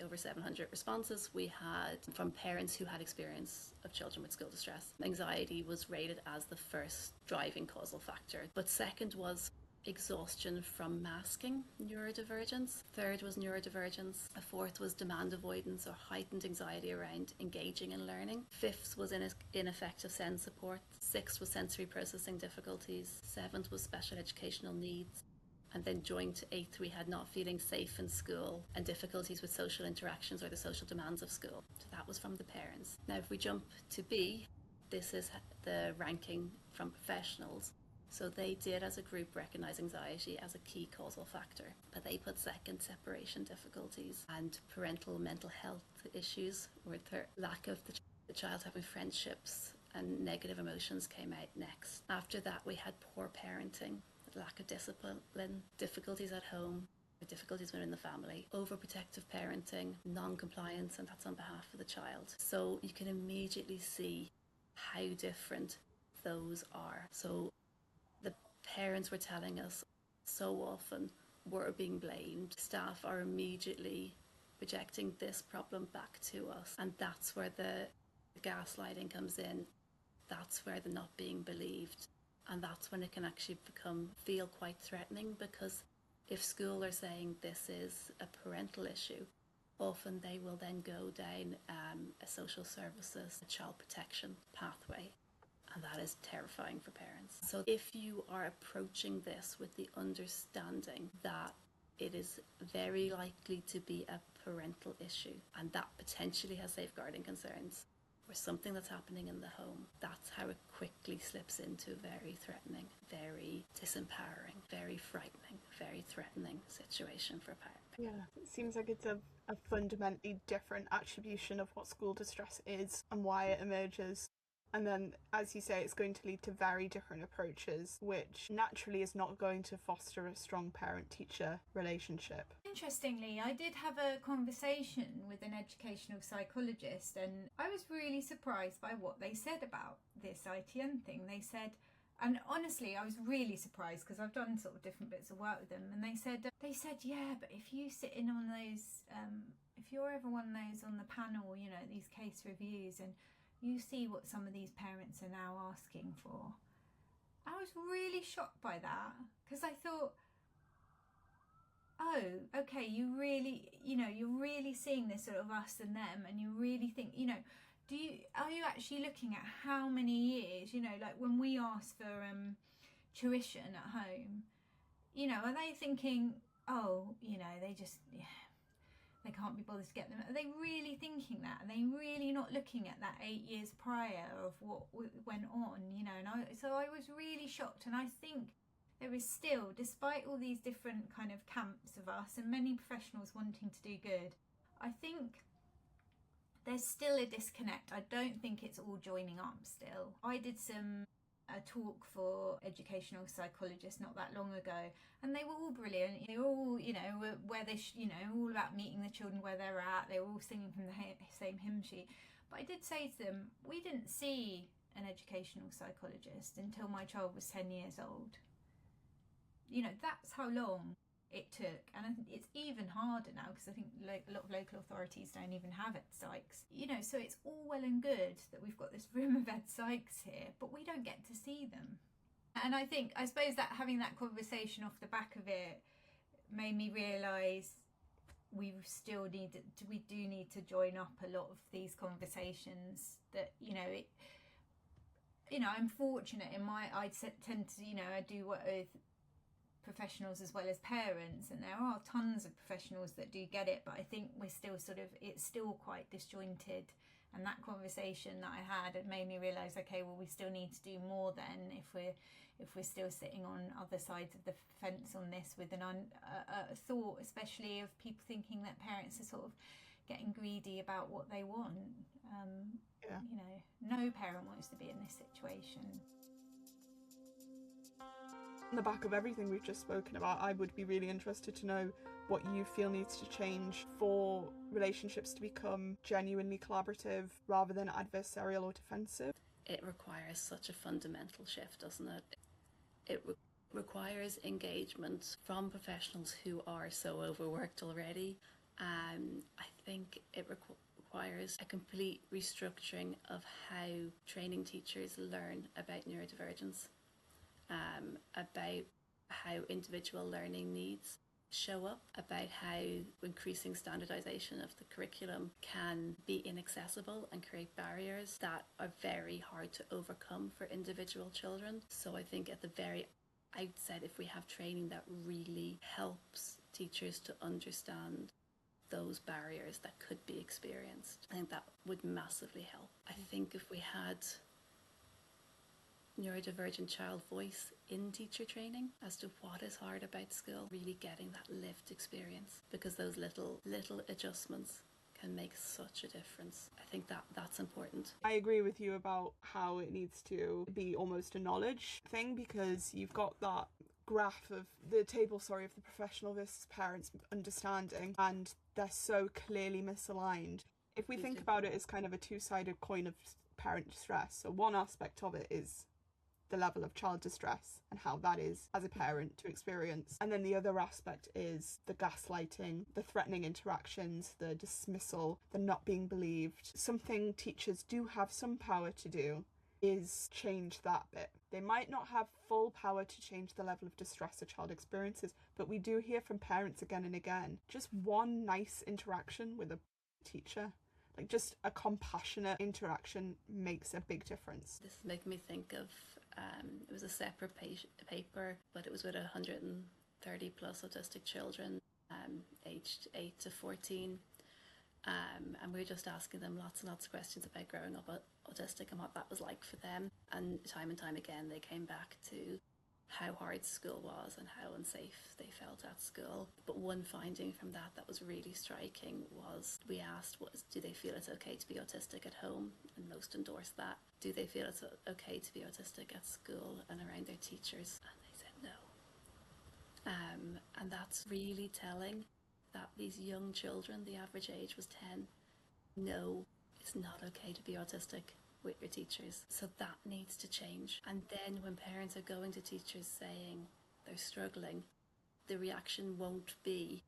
over 700 responses we had from parents who had experience of children with school distress, anxiety was rated as the first driving causal factor, but second was exhaustion from masking neurodivergence, third was neurodivergence, a fourth was demand avoidance or heightened anxiety around engaging in learning, fifth was ineffective SEND support, sixth was sensory processing difficulties, seventh was special educational needs, and then joined to eighth we had not feeling safe in school and difficulties with social interactions or the social demands of school. So that was from the parents. Now if we jump to B, this is the ranking from professionals. So they did as a group recognise anxiety as a key causal factor, but they put second separation difficulties and parental mental health issues, with their lack of the child having friendships and negative emotions came out next. After that we had poor parenting, lack of discipline, difficulties at home, difficulties within the family, overprotective parenting, non-compliance, and that's on behalf of the child. So you can immediately see how different those are. So the parents were telling us so often we're being blamed. Staff are immediately projecting this problem back to us, and that's where the gaslighting comes in. That's where they're not being believed. And that's when it can actually feel quite threatening, because if school are saying this is a parental issue, often they will then go down a social services, a child protection pathway. And that is terrifying for parents. So if you are approaching this with the understanding that it is very likely to be a parental issue and that potentially has safeguarding concerns, or something that's happening in the home, that's how it quickly slips into a very threatening, very disempowering, very frightening, very threatening situation for a parent. Yeah, it seems like it's a fundamentally different attribution of what school distress is and why it emerges. And then, as you say, it's going to lead to very different approaches, which naturally is not going to foster a strong parent-teacher relationship. Interestingly, I did have a conversation with an educational psychologist, and I was really surprised by what they said about this ITN thing. They said, and honestly, I was really surprised because I've done sort of different bits of work with them, and they said, yeah, but if you sit in on those, if you're ever one of those on the panel, you know, these case reviews, and you see what some of these parents are now asking for. I was really shocked by that, because I thought, oh, okay, you're really seeing this sort of us and them, and you really think, you know, are you actually looking at how many years, you know, like when we ask for tuition at home, you know, are they thinking, oh, you know, they can't be bothered to get them? Are they really thinking that? Are they really not looking at that 8 years prior of what went on, you know? And so I was really shocked, and I think there is still, despite all these different kind of camps of us and many professionals wanting to do good, I think there's still a disconnect. I don't think it's all joining up still. I did a talk for educational psychologists not that long ago, and they were all brilliant. They were all, you know, where they, you know, all about meeting the children where they're at. They were all singing from the same hymn sheet. But I did say to them, we didn't see an educational psychologist until my child was 10 years old. You know, that's how long it took, and I think it's even harder now because I think a lot of local authorities don't even have ed psychs. You know, so it's all well and good that we've got this room of ed psychs here, but we don't get to see them. And I suppose that having that conversation off the back of it made me realise we do need to join up a lot of these conversations. That, you know, I'm fortunate I tend to, you know, I do work with professionals as well as parents, and there are tons of professionals that do get it, but I think we're still it's still quite disjointed. And that conversation that I had, it made me realise, okay, well, we still need to do more then if we're still sitting on other sides of the fence on this, with a thought especially of people thinking that parents are sort of getting greedy about what they want. Yeah. You know, no parent wants to be in this situation. On the back of everything we've just spoken about, I would be really interested to know what you feel needs to change for relationships to become genuinely collaborative rather than adversarial or defensive. it requires such a fundamental shift, doesn't it? It requires engagement from professionals who are so overworked already. I think it requires a complete restructuring of how training teachers learn about neurodivergence, about how individual learning needs show up, about how increasing standardization of the curriculum can be inaccessible and create barriers that are very hard to overcome for individual children. So I think at the very outset, if we have training that really helps teachers to understand those barriers that could be experienced, I think that would massively help. I think if we had neurodivergent child voice in teacher training as to what is hard about school, really getting that lived experience, because those little adjustments can make such a difference. I think that's important. I agree with you about how it needs to be almost a knowledge thing, because you've got that graph of the table, of the professional versus parents understanding, and they're so clearly misaligned. If we think about it as kind of a two-sided coin of parent distress, so one aspect of it is the level of child distress and how that is as a parent to experience, and then the other aspect is the gaslighting, the threatening interactions, the dismissal, the not being believed. Something teachers do have some power to do is change that bit. They might not have full power to change the level of distress a child experiences, but we do hear from parents again and again, just one nice interaction with a teacher, like just a compassionate interaction, makes a big difference. This made me think of it was a separate paper, but it was with 130 plus autistic children aged 8 to 14, and we were just asking them lots and lots of questions about growing up autistic and what that was like for them, and time again they came back to how hard school was and how unsafe they felt at school. But one finding from that was really striking was, we asked, do they feel it's okay to be autistic at home? And most endorsed that. Do they feel it's okay to be autistic at school and around their teachers? And they said no. And that's really telling, that these young children, the average age was 10, no, it's not okay to be autistic with your teachers. So that needs to change. And then when parents are going to teachers saying they're struggling, the reaction won't be,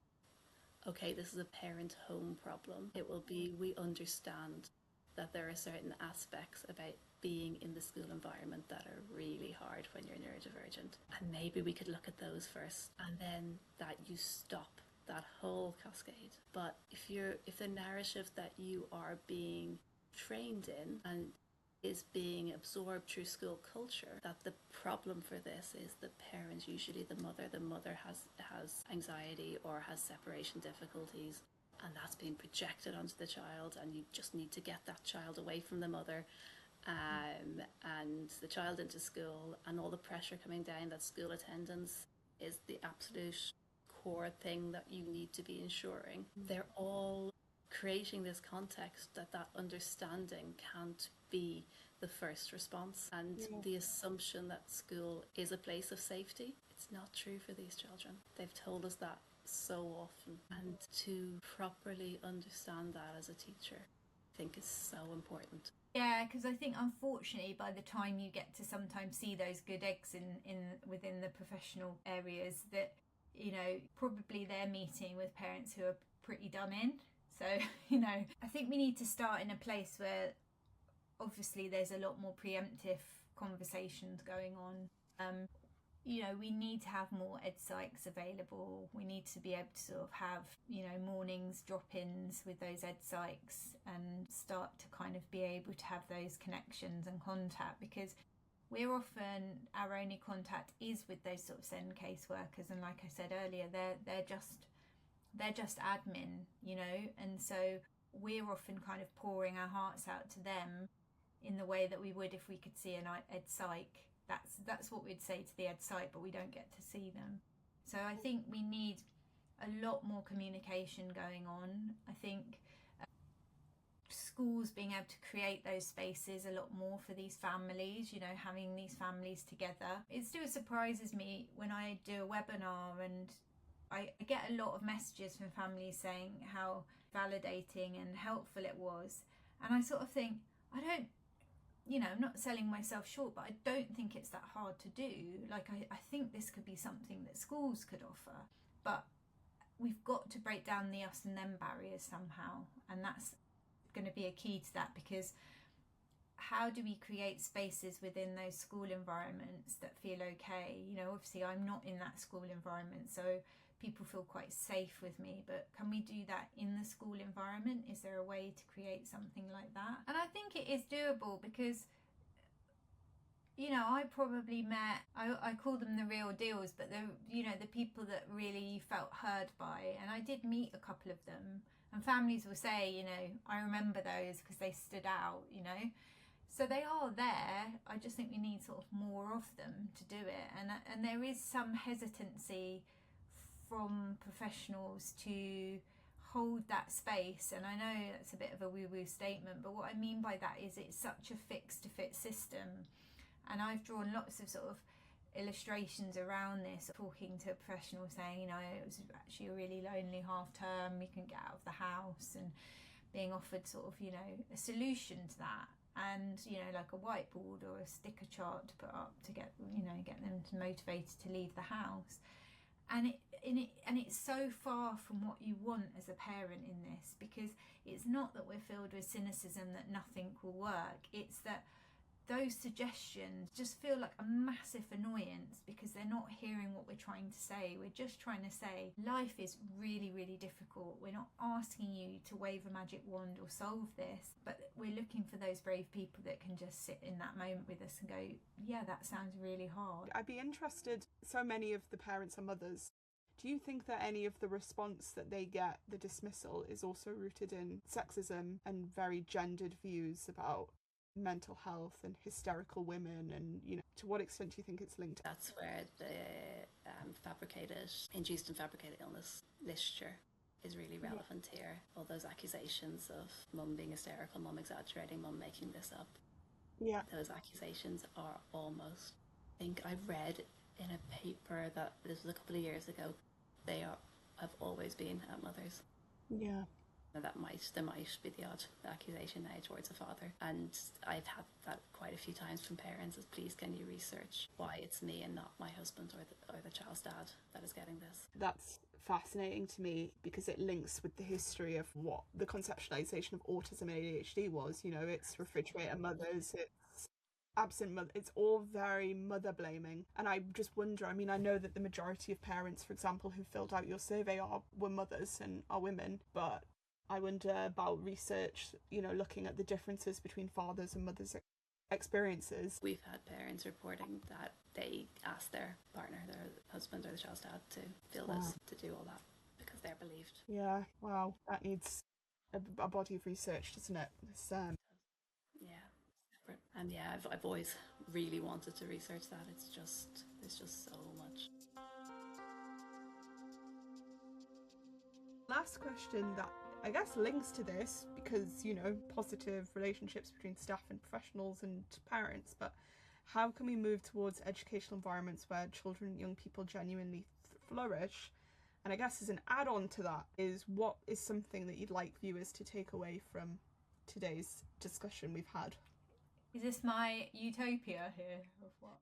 okay, this is a parent-home problem. It will be, we understand that there are certain aspects about being in the school environment that are really hard when you're neurodivergent. And maybe we could look at those first, and then that you stop that whole cascade. But if the narrative that you are being trained in and is being absorbed through school culture, that the problem for this is the parent, usually the mother has anxiety or has separation difficulties, and that's being projected onto the child, and you just need to get that child away from the mother and the child into school, and all the pressure coming down that school attendance is the absolute core thing that you need to be ensuring. They're all creating this context that understanding can't be the first response, and the assumption that school is a place of safety. It's not true for these children. They've told us that so often, and to properly understand that as a teacher, I think is so important. Yeah, because I think unfortunately by the time you get to sometimes see those good eggs within the professional areas, that probably they're meeting with parents who are pretty done in. So, I think we need to start in a place where obviously there's a lot more preemptive conversations going on. We need to have more ed psychs available. We need to be able to sort of have, mornings drop-ins with those ed psychs and start to kind of be able to have those connections and contact, because our only contact is with those sort of SEND caseworkers, and like I said earlier, they're just admin, and so we're often kind of pouring our hearts out to them in the way that we would if we could see an ed psych. That's what we'd say to the ed psych, but we don't get to see them. So I think we need a lot more communication going on. I think schools being able to create those spaces a lot more for these families, having these families together. It still surprises me when I do a webinar and I get a lot of messages from families saying how validating and helpful it was, and I sort of think, I'm not selling myself short, but I don't think it's that hard to do. Like, I think this could be something that schools could offer, but we've got to break down the us and them barriers somehow, and that's going to be a key to that, because how do we create spaces within those school environments that feel okay? Obviously I'm not in that school environment, so people feel quite safe with me, but can we do that in the school environment? Is there a way to create something like that? And I think it is doable, because I probably met, I call them the real deals, but the people that really you felt heard by. And I did meet a couple of them, and families will say, I remember those because they stood out, So they are there. I just think we need sort of more of them to do it. And there is some hesitancy from professionals to hold that space. And I know that's a bit of a woo-woo statement, but what I mean by that is it's such a fix-to-fit system. And I've drawn lots of sort of illustrations around this, talking to professionals saying, it was actually a really lonely half term, you couldn't get out of the house, and being offered sort of, a solution to that. And, like a whiteboard or a sticker chart to put up to get them motivated to leave the house. And it's so far from what you want as a parent in this, because it's not that we're filled with cynicism that nothing will work. It's that those suggestions just feel like a massive annoyance, because they're not hearing what we're trying to say. We're just trying to say life is really, really difficult. We're not asking you to wave a magic wand or solve this, but we're looking for those brave people that can just sit in that moment with us and go, yeah, that sounds really hard. I'd be interested, so many of the parents are mothers. Do you think that any of the response that they get, the dismissal, is also rooted in sexism and very gendered views about mental health and hysterical women, and to what extent do you think it's linked? That's where the induced and fabricated illness literature is really relevant here. All those accusations of mum being hysterical, mum exaggerating, mum making this up. Yeah. Those accusations are almost, I think I read in a paper that this was a couple of years ago, have always been at mothers. Yeah. There might be the odd accusation now towards a father, and I've had that quite a few times from parents, as please can you research why it's me and not my husband or the child's dad that is getting this. That's fascinating to me, because it links with the history of what the conceptualization of autism and ADHD was. It's refrigerator mothers, it's absent mother, it's all very mother blaming. And I just wonder, I know that the majority of parents, for example, who filled out your survey were mothers and are women, but I wonder about research, looking at the differences between fathers and mothers' experiences. We've had parents reporting that they asked their partner, their husband or the child's dad, to fill this, to do all that, because they're believed. Yeah, wow, that needs a body of research, doesn't it? Yeah, separate. And yeah, I've always really wanted to research that. There's just so much. Last question that I guess links to this, because positive relationships between staff and professionals and parents, but how can we move towards educational environments where children and young people genuinely flourish? And I guess as an add-on to that is, what is something that you'd like viewers to take away from today's discussion we've had? Is this my utopia here of what?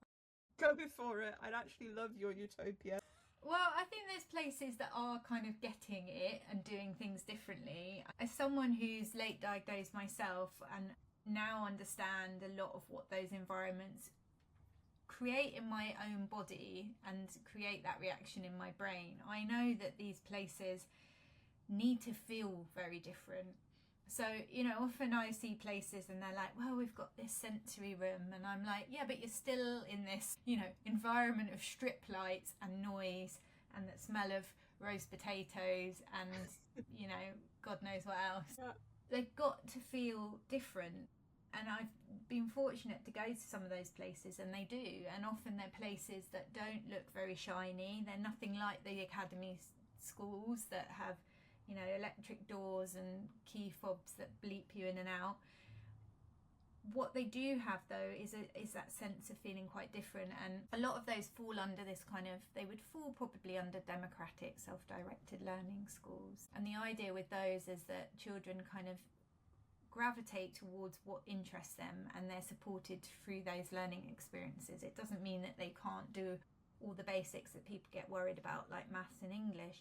Go for it. I'd actually love your utopia. Well, I think there's places that are kind of getting it and doing things differently. As someone who's late diagnosed myself and now understand a lot of what those environments create in my own body and create that reaction in my brain, I know that these places need to feel very different. So, often I see places and they're like, well, we've got this sensory room. And I'm like, yeah, but you're still in this, environment of strip lights and noise and the smell of roast potatoes and, God knows what else. Yeah. They've got to feel different. And I've been fortunate to go to some of those places, and they do. And often they're places that don't look very shiny. They're nothing like the academy schools that have electric doors and key fobs that bleep you in and out. What they do have though is that sense of feeling quite different, and a lot of those fall under this they would fall probably under democratic self-directed learning schools. And the idea with those is that children kind of gravitate towards what interests them and they're supported through those learning experiences. It doesn't mean that they can't do all the basics that people get worried about, like maths and English,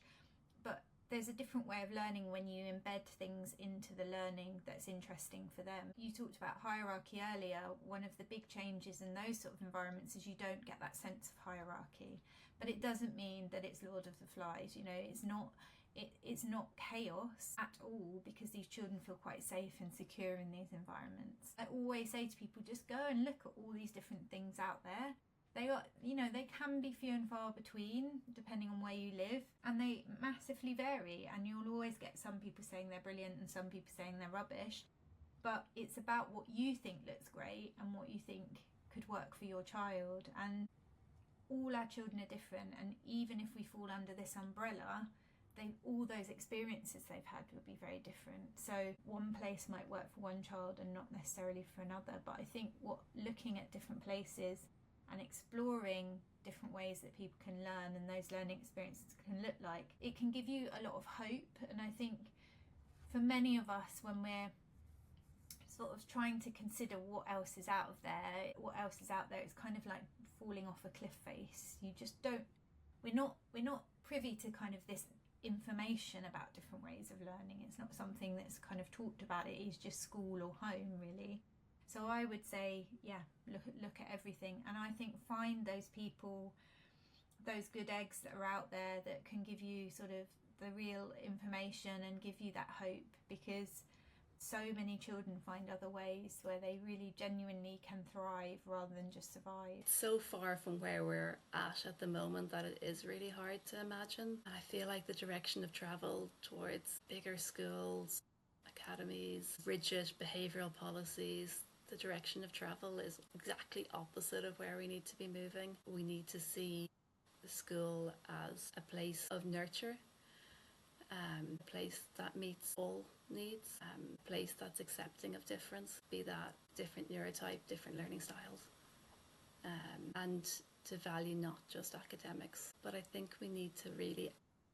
but there's a different way of learning when you embed things into the learning that's interesting for them. You talked about hierarchy earlier. One of the big changes in those sort of environments is you don't get that sense of hierarchy, but it doesn't mean that it's Lord of the Flies. You know, it's not chaos at all, because these children feel quite safe and secure in these environments. I always say to people, just go and look at all these different things out there. They are, you know, they can be few and far between depending on where you live, and they massively vary, and you'll always get some people saying they're brilliant and some people saying they're rubbish, but it's about what you think looks great and what you think could work for your child. And all our children are different, and even if we fall under this umbrella, all those experiences they've had will be very different. So one place might work for one child and not necessarily for another, but I think looking at different places and exploring different ways that people can learn and those learning experiences can look like, it can give you a lot of hope. And I think for many of us, when we're sort of trying to consider what else is out there, it's kind of like falling off a cliff face. You just don't, we're not privy to kind of this information about different ways of learning. It's not something that's kind of talked about. It is just school or home, really. So I would say, yeah, look at everything. And I think find those people, those good eggs that are out there that can give you sort of the real information and give you that hope, because so many children find other ways where they really genuinely can thrive rather than just survive. It's so far from where we're at the moment that it is really hard to imagine. I feel like the direction of travel towards bigger schools, academies, rigid behavioural policies, the direction of travel is exactly opposite of where we need to be moving. We need to see the school as a place of nurture, a place that meets all needs, a place that's accepting of difference, be that different neurotype, different learning styles, and to value not just academics. But I think we need to really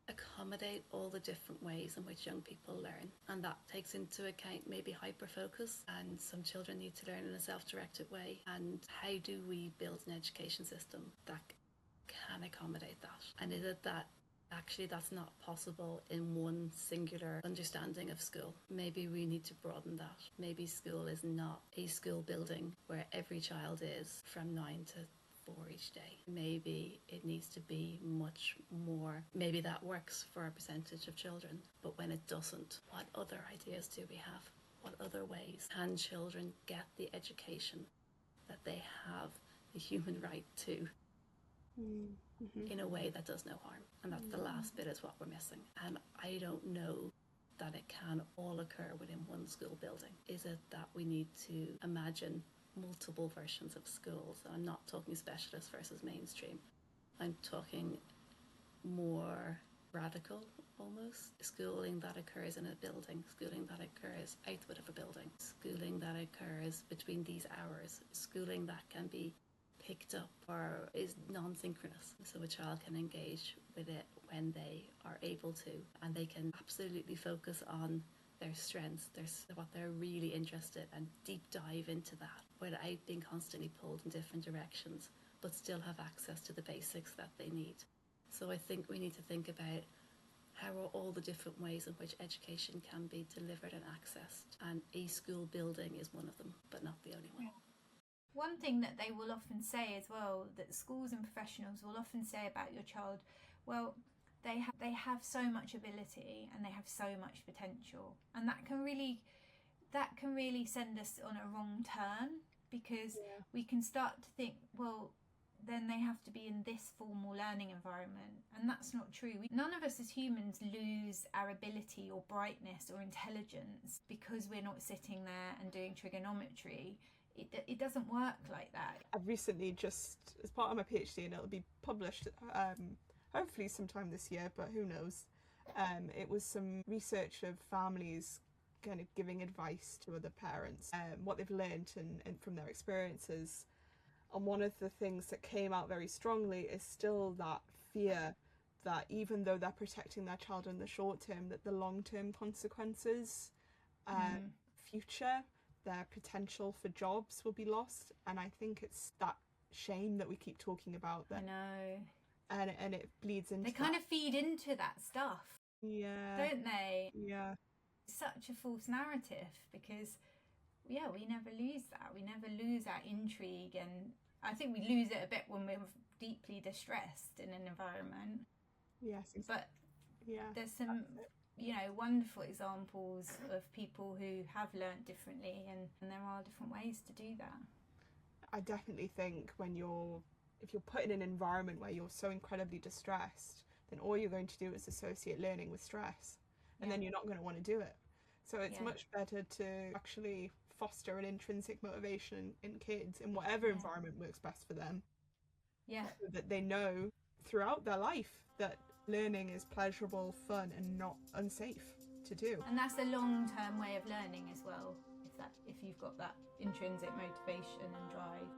accommodate all the different ways in which young people learn, and that takes into account maybe hyper-focus, and some children need to learn in a self-directed way. And how do we build an education system that can accommodate that? And is it that actually that's not possible in one singular understanding of school? Maybe we need to broaden that. Maybe school is not a school building where every child is from 9 to 4 each day. Maybe it needs to be much more. Maybe that works for a percentage of children, but when it doesn't, what other ideas do we have? What other ways can children get the education that they have the human right to, in a way that does no harm? And that's the last bit, is what we're missing. And I don't know that it can all occur within one school building. Is it that we need to imagine multiple versions of schools? I'm not talking specialist versus mainstream. I'm talking more radical, almost. Schooling that occurs in a building, schooling that occurs outside of a building, schooling that occurs between these hours, schooling that can be picked up or is non-synchronous, so a child can engage with it when they are able to, and they can absolutely focus on their strengths, what they're really interested in, and deep dive into that without being constantly pulled in different directions, but still have access to the basics that they need. So I think we need to think about how are all the different ways in which education can be delivered and accessed, and a school building is one of them, but not the only one. One thing that they will often say as well, that schools and professionals will often say about your child, well, they have so much ability and they have so much potential, and that can really send us on a wrong turn, because we can start to think, well, then they have to be in this formal learning environment, and that's not true. None of us as humans lose our ability or brightness or intelligence because we're not sitting there and doing trigonometry. It doesn't work like that. I've recently, just as part of my PhD, and it'll be published hopefully sometime this year, but who knows, it was some research of families kind of giving advice to other parents, what they've learned and from their experiences. And one of the things that came out very strongly is still that fear that even though they're protecting their child in the short term, that the long-term consequences future, their potential for jobs will be lost. And I think it's that shame that we keep talking about. That, I know. And it bleeds into They kind of feed into that stuff. Yeah. Don't they? Yeah. Such a false narrative, because we never lose that. We never lose our intrigue, and I think we lose it a bit when we're deeply distressed in an environment. Yes, exactly. But yeah, there's some wonderful examples of people who have learnt differently, and there are different ways to do that. I definitely think if you're put in an environment where you're so incredibly distressed, then all you're going to do is associate learning with stress, and then you're not going to want to do it. So it's much better to actually foster an intrinsic motivation in kids in whatever environment works best for them. Yeah. So that they know throughout their life that learning is pleasurable, fun, and not unsafe to do. And that's a long-term way of learning as well, if you've got that intrinsic motivation and drive.